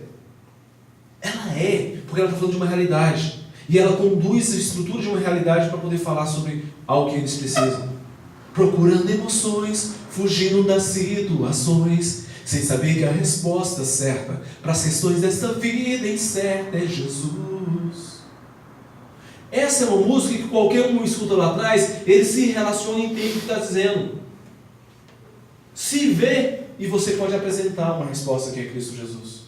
Ela é, porque ela está falando de uma realidade. E ela conduz a estrutura de uma realidade para poder falar sobre algo que eles precisam. Procurando emoções, fugindo das situações, sem saber que a resposta certa para as questões desta vida incerta é Jesus. Essa é uma música que qualquer um escuta lá atrás, ele se relaciona e entende o que está dizendo. Se vê, e você pode apresentar uma resposta que é Cristo Jesus.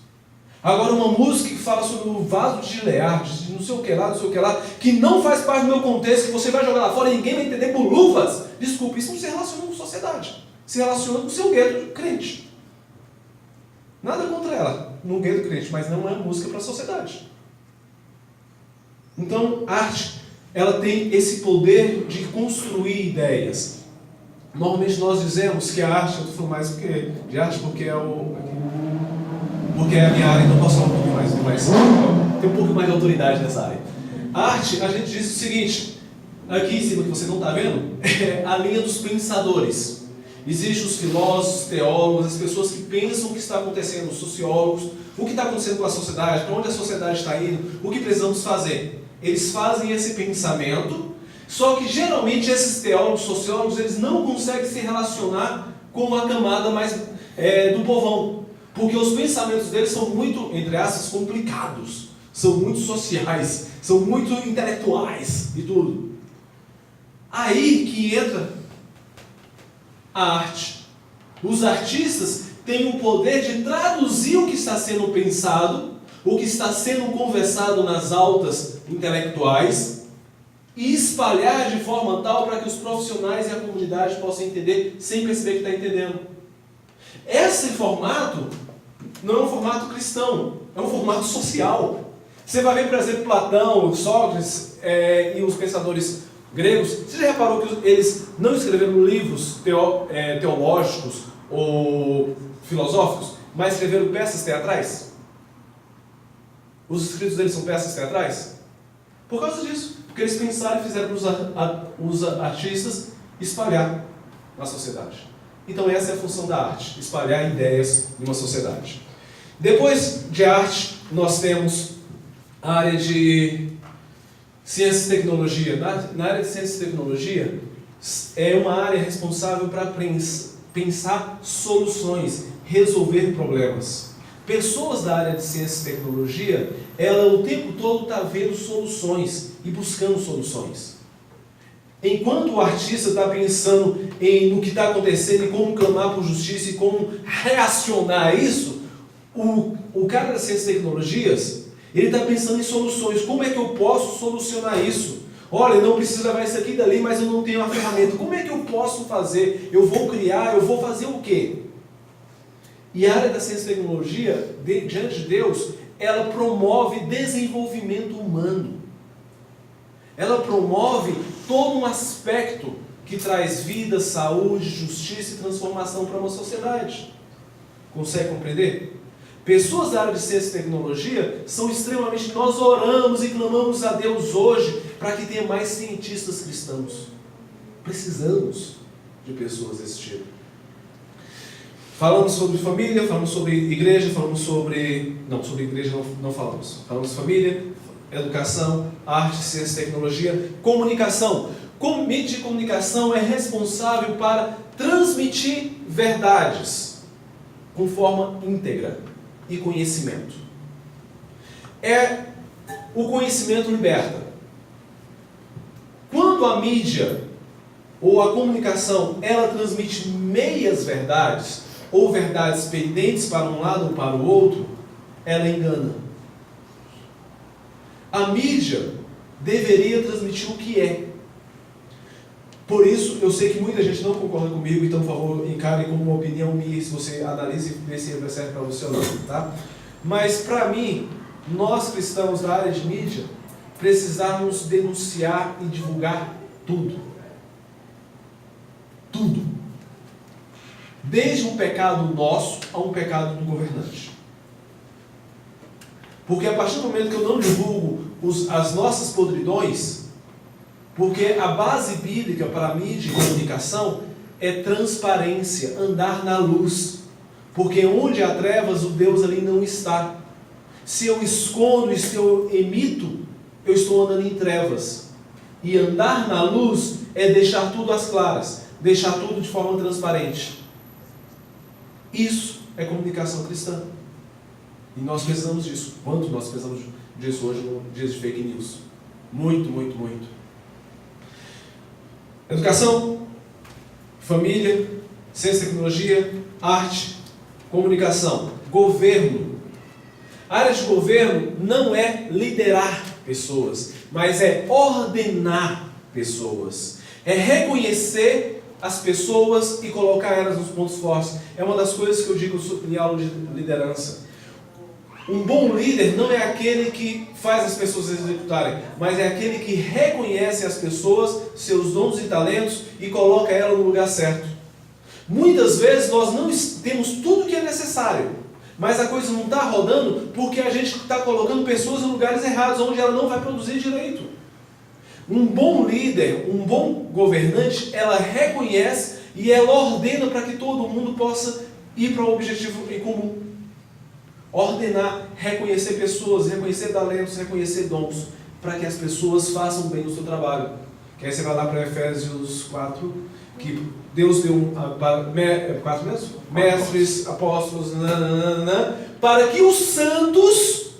Agora, uma música que fala sobre o vaso de Gileade, de não sei o que lá, que não faz parte do meu contexto, que você vai jogar lá fora e ninguém vai entender por luvas. Desculpa, isso não se relaciona com sociedade. Se relaciona com o seu gueto de crente. Nada contra ela, no meio do crente, mas não é música para a sociedade. Então, a arte, ela tem esse poder de construir ideias. Normalmente nós dizemos que a arte, eu estou falando mais de arte porque é a minha área, então posso falar um pouco mais, tem um pouco mais de autoridade nessa área. A arte, a gente diz o seguinte, aqui em cima que você não está vendo, é a linha dos pensadores. Existem os filósofos, teólogos, as pessoas que pensam o que está acontecendo, os sociólogos, o que está acontecendo com a sociedade, para onde a sociedade está indo, o que precisamos fazer. Eles fazem esse pensamento, só que geralmente esses teólogos, sociólogos, eles não conseguem se relacionar com a camada mais do povão, porque os pensamentos deles são muito, entre aspas, complicados, são muito sociais, são muito intelectuais e tudo. Aí que entra a arte. Os artistas têm o poder de traduzir o que está sendo pensado, o que está sendo conversado nas altas intelectuais e espalhar de forma tal para que os profissionais e a comunidade possam entender sem perceber que está entendendo. Esse formato não é um formato cristão, é um formato social. Você vai ver, por exemplo, Platão, Sócrates e os pensadores gregos. Você já reparou que eles não escreveram livros teológicos ou filosóficos, mas escreveram peças teatrais? Os escritos deles são peças teatrais? Por causa disso. Porque eles pensaram e fizeram os artistas espalhar na sociedade. Então essa é a função da arte, espalhar ideias em uma sociedade. Depois de arte, nós temos a área de ciência e tecnologia. Na área de ciência e tecnologia, é uma área responsável para pensar soluções, resolver problemas. Pessoas da área de ciência e tecnologia, ela o tempo todo está vendo soluções e buscando soluções. Enquanto o artista está pensando no que está acontecendo e como clamar por justiça e como reacionar a isso, o cara da ciência e tecnologias, ele está pensando em soluções. Como é que eu posso solucionar isso? Olha, não preciso levar isso aqui e dali, mas eu não tenho uma ferramenta. Como é que eu posso fazer? Eu vou criar, eu vou fazer o quê? E a área da ciência e tecnologia, diante de Deus, ela promove desenvolvimento humano. Ela promove todo um aspecto que traz vida, saúde, justiça e transformação para uma sociedade. Consegue compreender? Pessoas da área de ciência e tecnologia são extremamente... Nós oramos e clamamos a Deus hoje para que tenha mais cientistas cristãos. Precisamos de pessoas desse tipo. Falamos sobre família, falamos sobre igreja, falamos sobre... Não, sobre igreja não falamos. Falamos família, educação, arte, ciência e tecnologia, comunicação. Mídia de comunicação é responsável para transmitir verdades com forma íntegra e conhecimento. O conhecimento liberta. Quando a mídia ou a comunicação ela transmite meias verdades ou verdades pendentes para um lado ou para o outro, ela engana. A mídia deveria transmitir o que é. Por isso, eu sei que muita gente não concorda comigo, então, por favor, encare como uma opinião minha, se você analise e vê se serve para você ou não, tá? Mas, para mim, nós cristãos da área de mídia, precisamos denunciar e divulgar tudo. Tudo. Desde um pecado nosso a um pecado do governante. Porque a partir do momento que eu não divulgo as nossas podridões, porque a base bíblica para a mídia e comunicação é transparência, andar na luz. Porque onde há trevas, o Deus ali não está. Se eu escondo e se eu emito, eu estou andando em trevas. E andar na luz é deixar tudo às claras, deixar tudo de forma transparente. Isso é comunicação cristã. E nós precisamos disso. Quanto nós precisamos disso hoje no dias de fake news? Muito, muito, muito. Educação, família, ciência e tecnologia, arte, comunicação, governo. A área de governo não é liderar pessoas, mas é ordenar pessoas. É reconhecer as pessoas e colocar elas nos pontos fortes. É uma das coisas que eu digo em aula de liderança. Um bom líder não é aquele que faz as pessoas executarem, mas é aquele que reconhece as pessoas, seus dons e talentos e coloca ela no lugar certo. Muitas vezes nós não temos tudo o que é necessário, mas a coisa não está rodando porque a gente está colocando pessoas em lugares errados, onde ela não vai produzir direito. Um bom líder, um bom governante, ela reconhece e ela ordena para que todo mundo possa ir para o objetivo em comum. Ordenar, reconhecer pessoas, reconhecer talentos, reconhecer dons, para que as pessoas façam bem o seu trabalho. Que aí você vai lá para Efésios 4, que Deus deu mestres, apóstolos, para que os santos,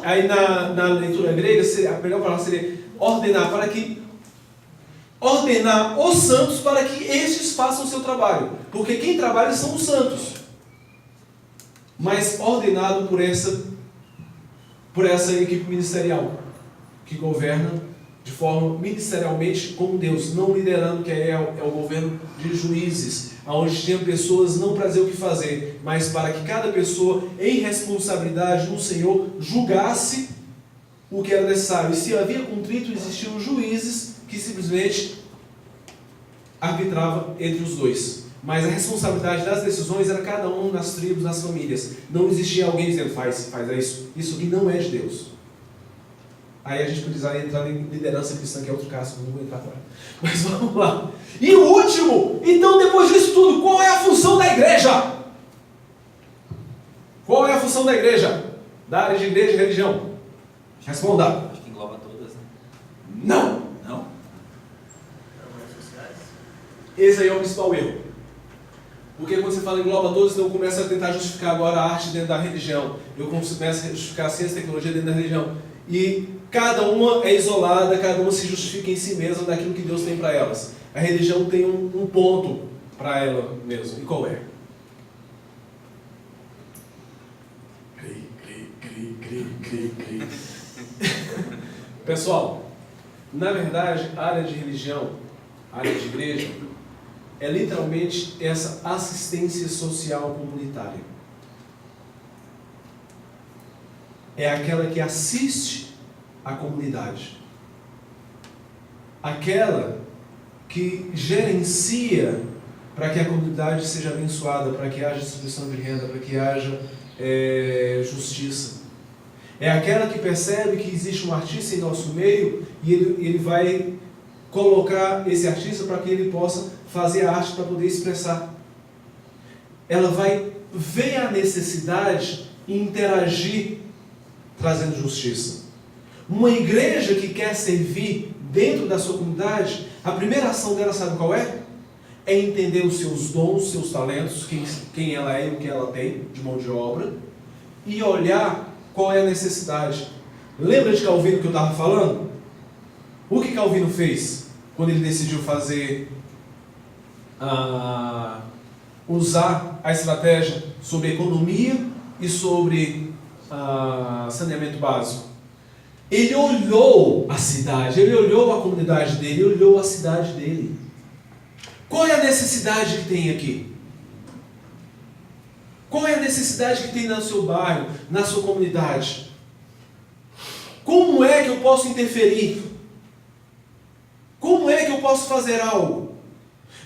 aí na leitura grega, a melhor palavra seria ordenar, ordenar os santos para que estes façam o seu trabalho. Porque quem trabalha são os santos. Mas ordenado por essa equipe ministerial, que governa de forma ministerialmente como Deus, não liderando, que é o governo de juízes, onde tinha pessoas não para dizer o que fazer, mas para que cada pessoa, em responsabilidade no Senhor, julgasse o que era necessário. E se havia contrito, existiam juízes que simplesmente arbitravam entre os dois. Mas a responsabilidade das decisões era cada um nas tribos, nas famílias. Não existia alguém dizendo, faz isso. Isso aqui não é de Deus. Aí a gente precisaria entrar em liderança cristã, que é outro caso, não vou entrar agora. Mas vamos lá. E o último, então depois disso tudo, qual é a função da igreja? Qual é a função da igreja? Da área de igreja e religião? Responda. Acho que engloba todas, né? Não. Não? Esse aí é o principal erro. Porque quando você fala engloba todos, então eu começo a tentar justificar agora a arte dentro da religião. Eu começo a justificar a ciência e tecnologia dentro da religião. E cada uma é isolada, cada uma se justifica em si mesma daquilo que Deus tem para elas. A religião tem um ponto para ela mesmo. E qual é? Cri. Pessoal, na verdade, a área de religião, a área de igreja, é literalmente essa assistência social comunitária. É aquela que assiste a comunidade. Aquela que gerencia para que a comunidade seja abençoada, para que haja distribuição de renda, para que haja justiça. É aquela que percebe que existe um artista em nosso meio e ele vai colocar esse artista para que ele possa fazer a arte para poder expressar. Ela vai ver a necessidade e interagir trazendo justiça. Uma igreja que quer servir dentro da sua comunidade, a primeira ação dela, sabe qual é? É entender os seus dons, seus talentos, quem ela é e o que ela tem de mão de obra, e olhar qual é a necessidade. Lembra de Calvino que eu estava falando? O que Calvino fez quando ele decidiu usar a estratégia sobre economia e sobre saneamento básico? Ele olhou a cidade, ele olhou a comunidade dele, ele olhou a cidade dele. Qual é a necessidade que tem aqui? Qual é a necessidade que tem no seu bairro, na sua comunidade? Como é que eu posso interferir? Como é que eu posso fazer algo?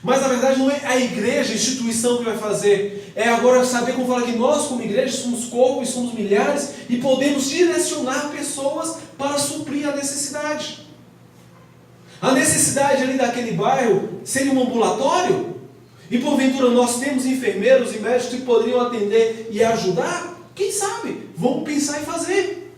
Mas na verdade não é a igreja, a instituição que vai fazer. É agora saber como falar que nós como igreja somos corpo e somos milhares e podemos direcionar pessoas para suprir a necessidade. A necessidade ali daquele bairro seria um ambulatório? E porventura nós temos enfermeiros e médicos que poderiam atender e ajudar? Quem sabe? Vamos pensar em fazer.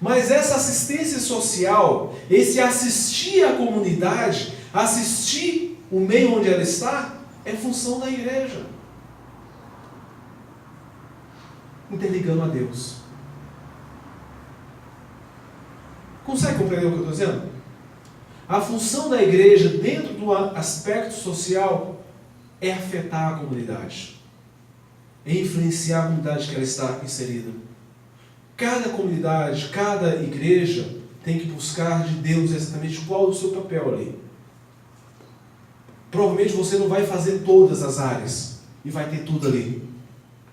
Mas essa assistência social, esse assistir a comunidade, assistir o meio onde ela está, é função da igreja. Interligando a Deus. Consegue compreender o que eu estou dizendo? A função da igreja dentro do aspecto social é afetar a comunidade, é influenciar a comunidade que ela está inserida. Cada comunidade, cada igreja tem que buscar de Deus exatamente qual é o seu papel ali. Provavelmente você não vai fazer todas as áreas e vai ter tudo ali.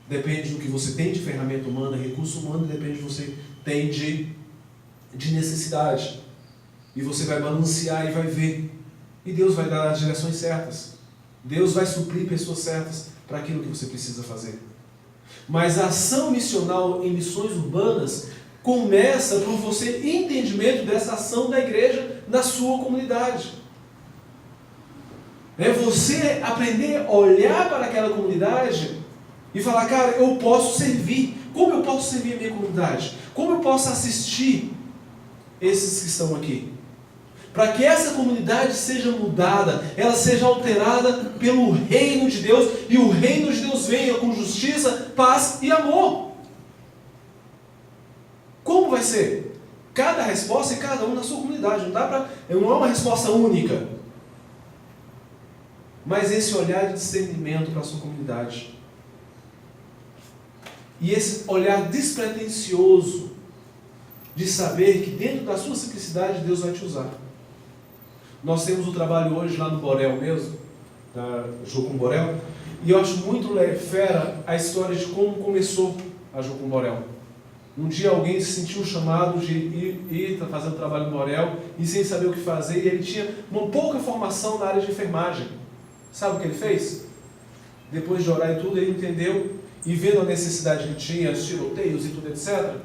Depende do que você tem de ferramenta humana, recurso humano, depende do que você tem de necessidade. E você vai balancear e vai ver. E Deus vai dar as direções certas. Deus vai suprir pessoas certas para aquilo que você precisa fazer. Mas a ação missional em missões urbanas começa por você entendimento dessa ação da igreja na sua comunidade. É você aprender a olhar para aquela comunidade e falar, cara, eu posso servir. Como eu posso servir a minha comunidade? Como eu posso assistir esses que estão aqui? Para que essa comunidade seja mudada, ela seja alterada pelo reino de Deus, e o reino de Deus venha com justiça, paz e amor. Como vai ser? Cada resposta é cada um na sua comunidade. Não é uma resposta única. Mas esse olhar de discernimento para a sua comunidade. E esse olhar despretensioso de saber que dentro da sua simplicidade Deus vai te usar. Nós temos o trabalho hoje lá no Borel mesmo, da Jocum Borel, e eu acho muito fera a história de como começou a Jocum Borel. Um dia alguém se sentiu chamado de ir fazer um trabalho no Borel e sem saber o que fazer, e ele tinha uma pouca formação na área de enfermagem. Sabe o que ele fez? Depois de orar e tudo, ele entendeu, e vendo a necessidade que tinha, os tiroteios e tudo, etc.,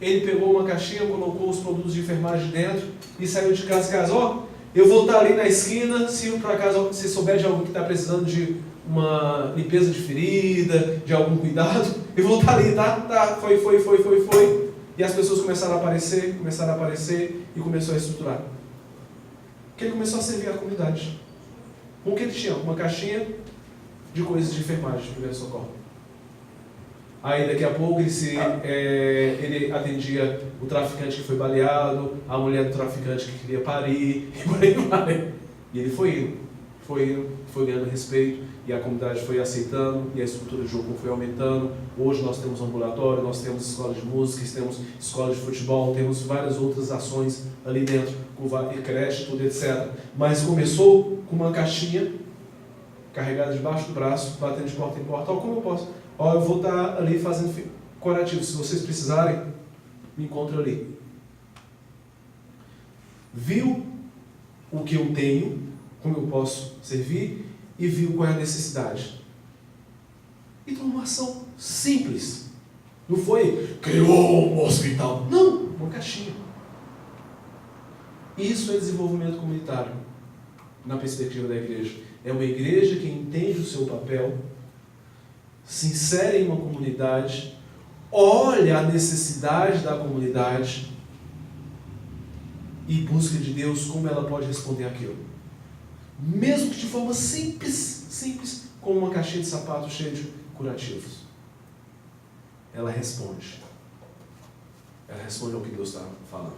ele pegou uma caixinha, colocou os produtos de enfermagem dentro e saiu de casa, eu vou estar ali na esquina, se por acaso você souber de alguém que está precisando de uma limpeza de ferida, de algum cuidado, eu vou estar ali, tá? Foi. E as pessoas começaram a aparecer e começou a estruturar. Porque ele começou a servir a comunidade. Com o que ele tinha? Uma caixinha de coisas de enfermagem, de primeiro socorro. Aí daqui a pouco ele atendia o traficante que foi baleado, a mulher do traficante que queria parir, e por aí vai. E ele foi ganhando respeito, e a comunidade foi aceitando, e a estrutura de jogo foi aumentando. Hoje nós temos ambulatório, nós temos escola de música, temos escola de futebol, temos várias outras ações ali dentro, com creche, tudo, etc. Mas começou com uma caixinha carregada debaixo do braço, batendo de porta em porta. Como eu posso? Eu vou estar ali fazendo curativo. Se vocês precisarem, me encontram ali. Viu o que eu tenho, como eu posso servir, e viu qual é a necessidade. E tomou uma ação simples. Não foi, criou um hospital. Não, uma caixinha. Isso é desenvolvimento comunitário, na perspectiva da igreja. É uma igreja que entende o seu papel, se insere em uma comunidade, olha a necessidade da comunidade e busca de Deus como ela pode responder aquilo. Mesmo que de forma simples, como uma caixinha de sapato cheia de curativos. Ela responde. Ela responde ao que Deus está falando.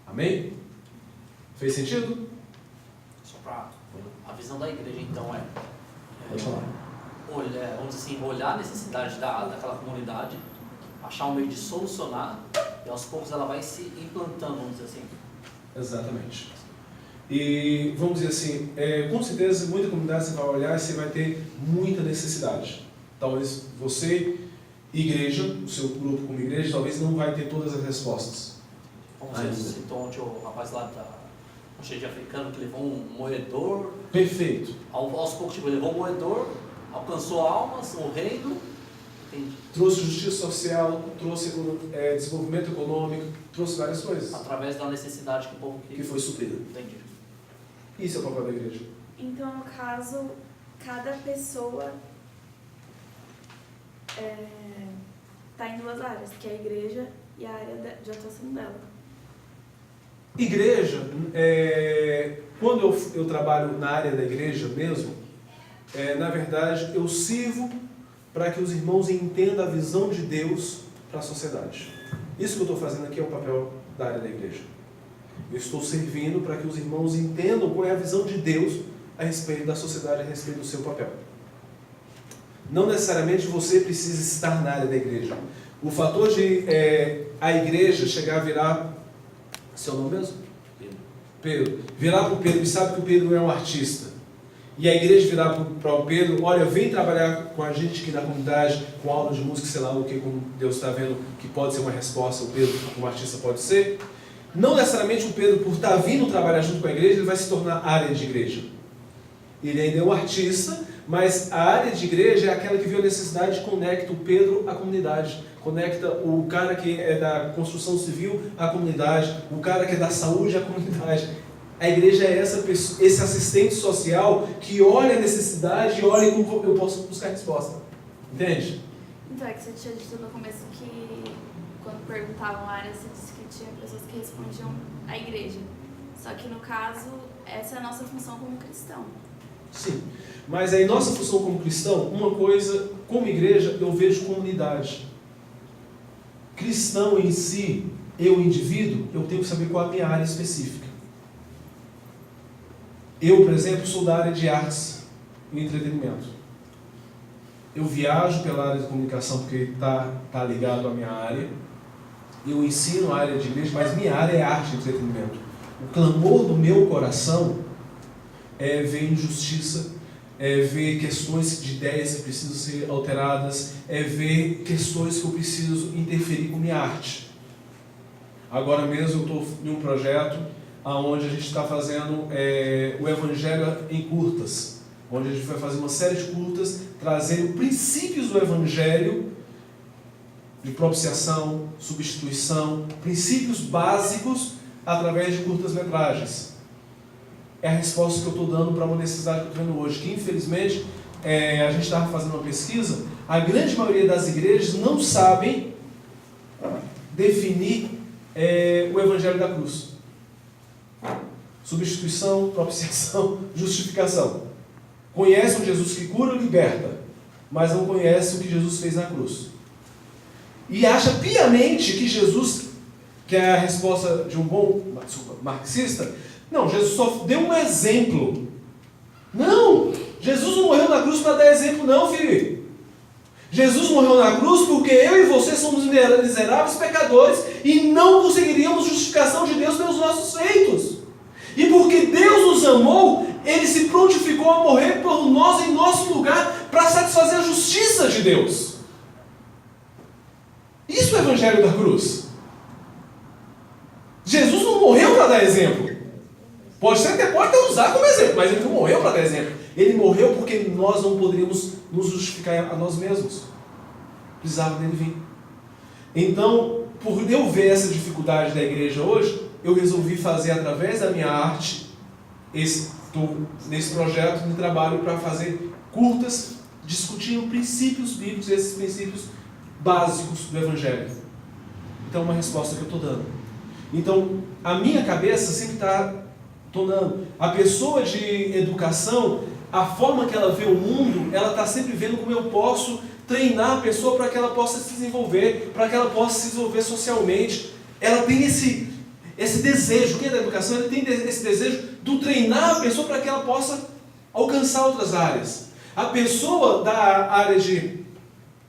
Amém? Fez sentido? Só para a visão da igreja, então, Pode falar. Olhar, vamos dizer assim, olhar a necessidade daquela comunidade, achar um meio de solucionar, e aos poucos ela vai se implantando, vamos dizer assim. Exatamente. E vamos dizer assim, com certeza muita comunidade você vai olhar e você vai ter muita necessidade. Talvez você, igreja, o seu grupo como igreja, talvez não vai ter todas as respostas. Como você citou ontem o rapaz lá um cheio de africano que levou um moedor. Perfeito. Aos poucos, tipo, levou um moedor, alcançou almas, o reino. Entendi. Trouxe justiça social, trouxe desenvolvimento econômico, trouxe várias coisas. Através da necessidade que o povo Que foi suprida. Entendi. Isso é o papel da igreja. Então, no caso, cada pessoa está em duas áreas, que é a igreja e a área de atuação dela. Igreja, quando eu trabalho na área da igreja mesmo, na verdade eu sirvo para que os irmãos entendam a visão de Deus para a sociedade. Isso que eu estou fazendo aqui é o papel da área da igreja. Eu estou servindo para que os irmãos entendam qual é a visão de Deus a respeito da sociedade, a respeito do seu papel. Não necessariamente você precisa estar na área da igreja. O fator de a igreja chegar a virar... Seu nome mesmo? Pedro. Virar para o Pedro e sabe que o Pedro é um artista. e a igreja virar para o Pedro, olha, vem trabalhar com a gente aqui na comunidade, com aula de música, sei lá o que, como Deus está vendo que pode ser uma resposta, o Pedro como artista pode ser, não necessariamente o Pedro, por estar vindo trabalhar junto com a igreja, ele vai se tornar área de igreja. Ele ainda é um artista, mas a área de igreja é aquela que viu a necessidade de conecta o Pedro à comunidade, conecta o cara que é da construção civil à comunidade, o cara que é da saúde à comunidade. A igreja é esse assistente social que olha a necessidade e olha como eu posso buscar resposta. Entende? Então, é que você tinha dito no começo que, quando perguntavam a área, você disse que tinha pessoas que respondiam à igreja. Só que, no caso, essa é a nossa função como cristão. Sim. Mas aí, nossa função como cristão, uma coisa, como igreja, eu vejo comunidade. Cristão em si, eu, indivíduo, eu tenho que saber qual é a minha área específica. Eu, por exemplo, sou da área de artes e entretenimento. Eu viajo pela área de comunicação porque está ligado à minha área. Eu ensino a área de igreja, mas minha área é arte e entretenimento. O clamor do meu coração é ver injustiça, é ver questões de ideias que precisam ser alteradas, é ver questões que eu preciso interferir com minha arte. Agora mesmo eu estou em um projeto onde a gente está fazendo o Evangelho em curtas, onde a gente vai fazer uma série de curtas, trazendo princípios do Evangelho, de propiciação, substituição, princípios básicos através de curtas-metragens. É a resposta que eu estou dando para uma necessidade que eu estou vendo hoje, que infelizmente, a gente estava fazendo uma pesquisa, a grande maioria das igrejas não sabem definir o Evangelho da Cruz. Substituição, propiciação, justificação. Conhece um Jesus que cura e liberta, mas não conhece o que Jesus fez na cruz. E acha piamente que Jesus, que é a resposta de um bom marxista, não, Jesus só deu um exemplo. Não! Jesus não morreu na cruz para dar exemplo, não, filho. Jesus morreu na cruz porque eu e você somos miseráveis pecadores e não conseguiríamos justificação de Deus pelos nossos feitos. E porque Deus nos amou, Ele se prontificou a morrer por nós em nosso lugar para satisfazer a justiça de Deus. Isso é o Evangelho da cruz. Jesus não morreu para dar exemplo. Pode ser que até pode usar como exemplo, mas Ele não morreu para dar exemplo. Ele morreu porque nós não poderíamos nos justificar a nós mesmos. Precisava dele vir. Então, por eu ver essa dificuldade da igreja hoje, eu resolvi fazer através da minha arte, nesse projeto de trabalho para fazer curtas, discutindo princípios bíblicos, esses princípios básicos do Evangelho. Então, é uma resposta que eu estou dando. Então, a minha cabeça sempre está tornando. A pessoa de educação, a forma que ela vê o mundo, ela está sempre vendo como eu posso treinar a pessoa para que ela possa se desenvolver, para que ela possa se desenvolver socialmente. Ela tem esse desejo, quem é da educação, ele tem esse desejo de treinar a pessoa para que ela possa alcançar outras áreas. A pessoa da área de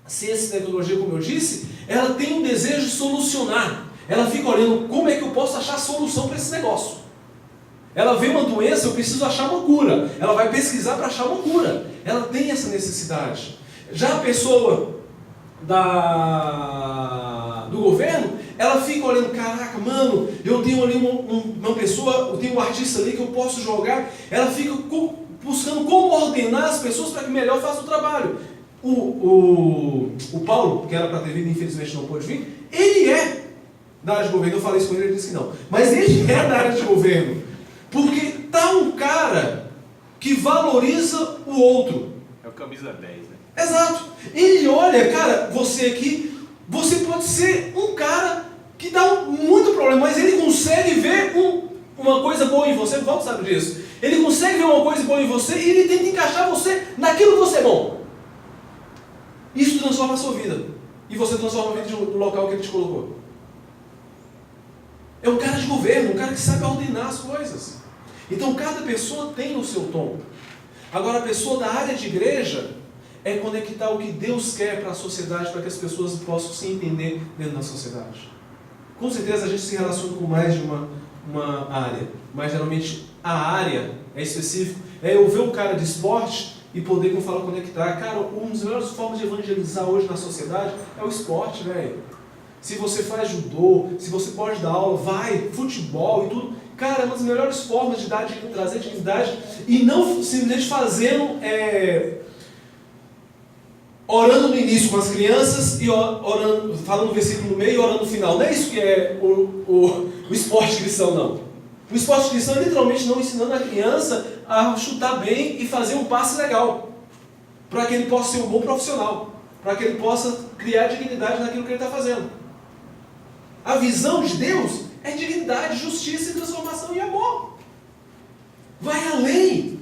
ciência e tecnologia, como eu disse, ela tem um desejo de solucionar. Ela fica olhando como é que eu posso achar solução para esse negócio. Ela vê uma doença, eu preciso achar uma cura. Ela vai pesquisar para achar uma cura. Ela tem essa necessidade. Já a pessoa do governo, ela fica olhando, caraca, mano, eu tenho ali uma pessoa, eu tenho um artista ali que eu posso jogar. Ela fica buscando como ordenar as pessoas para que melhor faça o trabalho. O Paulo, que era para ter vindo, infelizmente não pôde vir, ele é da área de governo. Eu falei isso com ele, ele disse que não. Mas ele é da área de governo. Porque tá um cara que valoriza o outro. É o camisa 10, né? Exato. Ele olha, cara, você aqui, você pode ser um cara que dá muito problema, mas ele consegue ver uma coisa boa em você, o Valdo sabe disso. Ele consegue ver uma coisa boa em você e ele tenta encaixar você naquilo que você é bom. Isso transforma a sua vida. E você transforma a vida do local que ele te colocou. É um cara de governo, um cara que sabe ordenar as coisas. Então cada pessoa tem o seu tom. Agora a pessoa da área de igreja é conectar o que Deus quer para a sociedade, para que as pessoas possam se entender dentro da sociedade. Com certeza a gente se relaciona com mais de uma área, mas geralmente a área é específica. É eu ver um cara de esporte e poder, como fala, conectar. Cara, uma das melhores formas de evangelizar hoje na sociedade é o esporte, velho. Se você faz judô, se você pode dar aula, vai, futebol e tudo. Cara, é uma das melhores formas de trazer dignidade e não simplesmente fazendo, orando no início com as crianças e orando, falando o versículo no meio e orando no final. Não é isso que é o esporte cristão, não. O esporte cristão é literalmente não ensinando a criança a chutar bem e fazer um passe legal, para que ele possa ser um bom profissional, para que ele possa criar dignidade naquilo que ele está fazendo. A visão de Deus é dignidade, justiça e transformação e amor. Vai além.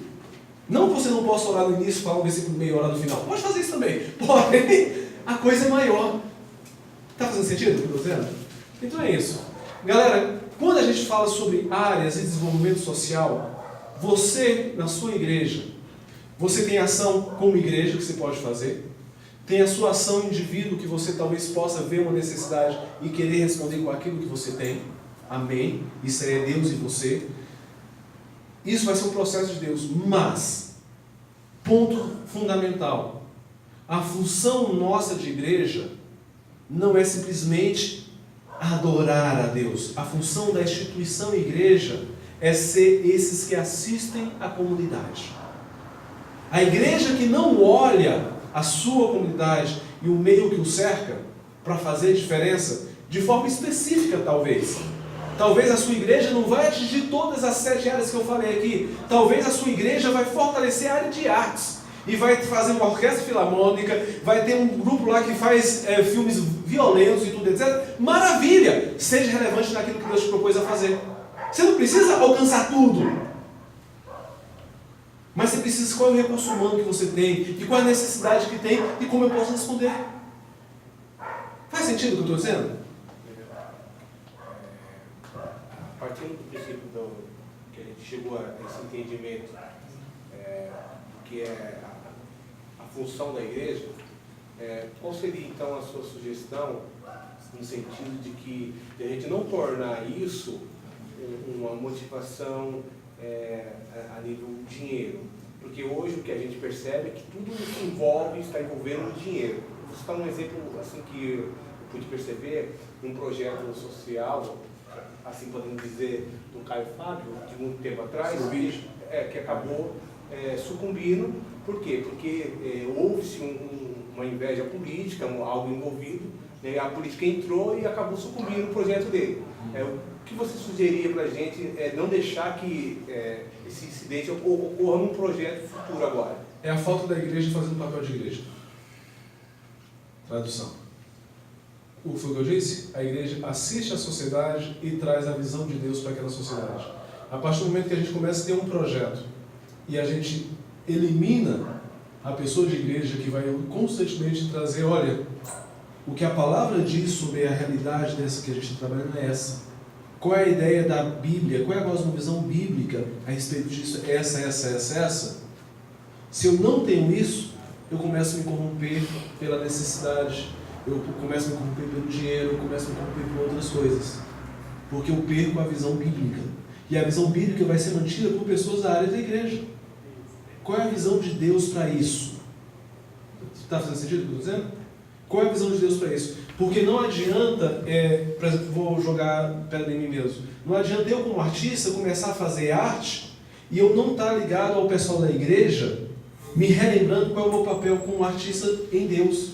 Não que você não possa orar no início, falar um versículo no meio e orar no final. Pode fazer isso também. Porém, a coisa é maior. Está fazendo sentido o que eu estou dizendo? Então é isso. Galera, quando a gente fala sobre áreas de desenvolvimento social, você, na sua igreja, você tem ação como igreja que você pode fazer, tem a sua ação indivíduo que você talvez possa ver uma necessidade e querer responder com aquilo que você tem. Amém? Isso é Deus e você. Isso vai ser um processo de Deus. Mas, ponto fundamental, a função nossa de igreja não é simplesmente adorar a Deus. A função da instituição igreja é ser esses que assistem a comunidade. A igreja que não olha a sua comunidade e o meio que o cerca para fazer diferença, de forma específica talvez. Talvez a sua igreja não vai atingir todas as 7 áreas que eu falei aqui. Talvez a sua igreja vai fortalecer a área de artes. E vai fazer uma orquestra filarmônica, vai ter um grupo lá que faz filmes violentos e tudo, etc. Maravilha! Seja relevante naquilo que Deus te propôs a fazer. Você não precisa alcançar tudo. Mas você precisa, qual é o recurso humano que você tem, e qual é a necessidade que tem, e como eu posso responder. Faz sentido o que eu estou dizendo? Partindo do princípio que a gente chegou a esse entendimento do que é a função da igreja, qual seria então a sua sugestão no sentido de que a gente não tornar isso uma motivação a nível dinheiro? Porque hoje o que a gente percebe é que tudo está envolvendo o dinheiro. Vou citar um exemplo assim que eu pude perceber, um projeto social, assim podemos dizer, do Caio Fábio, de muito tempo atrás, que acabou sucumbindo. Por quê? Porque houve-se uma inveja política, algo envolvido, né? A política entrou e acabou sucumbindo o projeto dele. O que você sugeria para a gente não deixar que esse incidente ocorra num projeto futuro agora? É a falta da igreja fazendo o papel de igreja. Tradução. Foi o que eu disse? A igreja assiste a sociedade e traz a visão de Deus para aquela sociedade. A partir do momento que a gente começa a ter um projeto e a gente elimina a pessoa de igreja que vai constantemente trazer, olha, o que a palavra diz sobre a realidade dessa que a gente está trabalhando é essa. Qual é a ideia da Bíblia? Qual é a cosmovisão bíblica a respeito disso? Essa. Se eu não tenho isso, eu começo a me corromper pela necessidade, eu começo a me corromper pelo dinheiro, eu começo a me corromper por outras coisas. Porque eu perco a visão bíblica. E a visão bíblica vai ser mantida por pessoas da área da igreja. Qual é a visão de Deus para isso? Está fazendo sentido o que eu estou dizendo? Qual é a visão de Deus para isso? Porque não adianta, por exemplo, vou jogar pedra em mim mesmo. Não adianta eu, como artista, começar a fazer arte e eu não estar ligado ao pessoal da igreja, me relembrando qual é o meu papel como artista em Deus.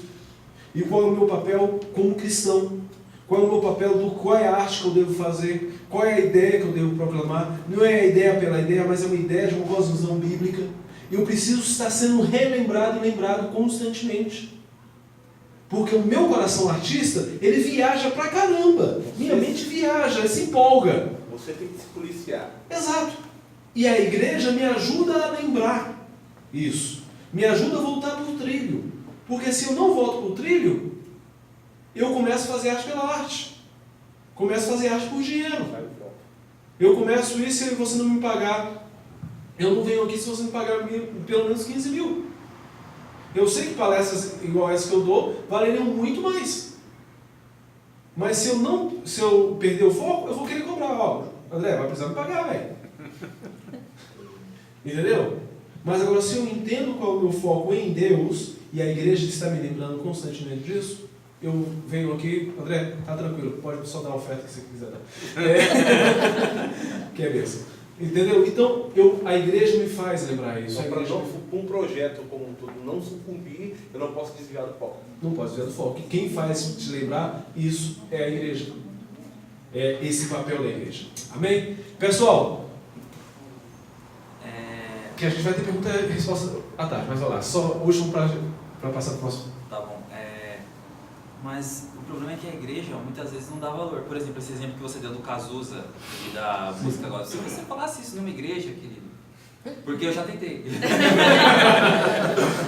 E qual é o meu papel como cristão. Qual é o meu papel qual é a arte que eu devo fazer, qual é a ideia que eu devo proclamar. Não é a ideia pela ideia, mas é uma ideia de uma cosmovisão bíblica. E eu preciso estar sendo relembrado e lembrado constantemente. Porque o meu coração artista, ele viaja pra caramba. Minha mente viaja, se empolga. Você tem que se policiar. Exato. E a igreja me ajuda a lembrar isso. Me ajuda a voltar para o trilho. Porque se eu não volto para o trilho, eu começo a fazer arte pela arte. Começo a fazer arte por dinheiro. Eu começo isso e você não me pagar. Eu não venho aqui se você me pagar pelo menos 15 mil. Eu sei que palestras igual essa que eu dou valeriam muito mais. Mas se eu perder o foco, eu vou querer cobrar. André, vai precisar me pagar, velho. Entendeu? Mas agora, se eu entendo qual é o meu foco em Deus, e a igreja está me lembrando constantemente disso, eu venho aqui, André, tá tranquilo, pode só dar a oferta que você quiser dar. Que é bênção. Entendeu? Então, a igreja me faz lembrar isso. Só para um projeto como um todo não sucumbir, eu não posso desviar do foco. Não pode desviar do foco. E quem faz te lembrar isso é a igreja. É esse papel da igreja. Amém? Pessoal, que a gente vai ter pergunta e resposta à tarde, mas vai lá. Só último para passar para o próximo. Tá bom. Mas o problema é que a igreja muitas vezes não dá valor. Por exemplo, esse exemplo que você deu do Cazuza e da música agora. Se você falasse isso numa igreja, querido, porque eu já tentei.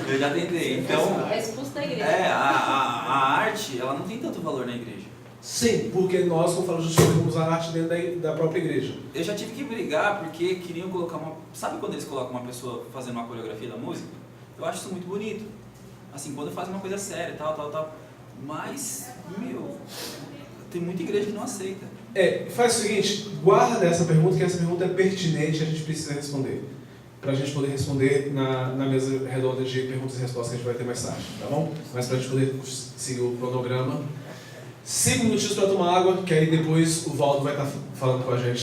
Eu já tentei. Então, É expulso da igreja. a arte, ela não tem tanto valor na igreja. Sim, porque nós, como falamos, vamos usar a arte dentro da própria igreja. Eu já tive que brigar porque queriam colocar uma... Sabe quando eles colocam uma pessoa fazendo uma coreografia da música? Eu acho isso muito bonito. Assim, quando fazem uma coisa séria, tal. Mas, tem muita igreja que não aceita. Faz o seguinte, guarda essa pergunta, que essa pergunta é pertinente e a gente precisa responder. Para a gente poder responder na mesa redonda de perguntas e respostas que a gente vai ter mais tarde, tá bom? Mas para a gente poder seguir o cronograma. 5 minutinhos para tomar água, que aí depois o Valdo vai estar falando com a gente.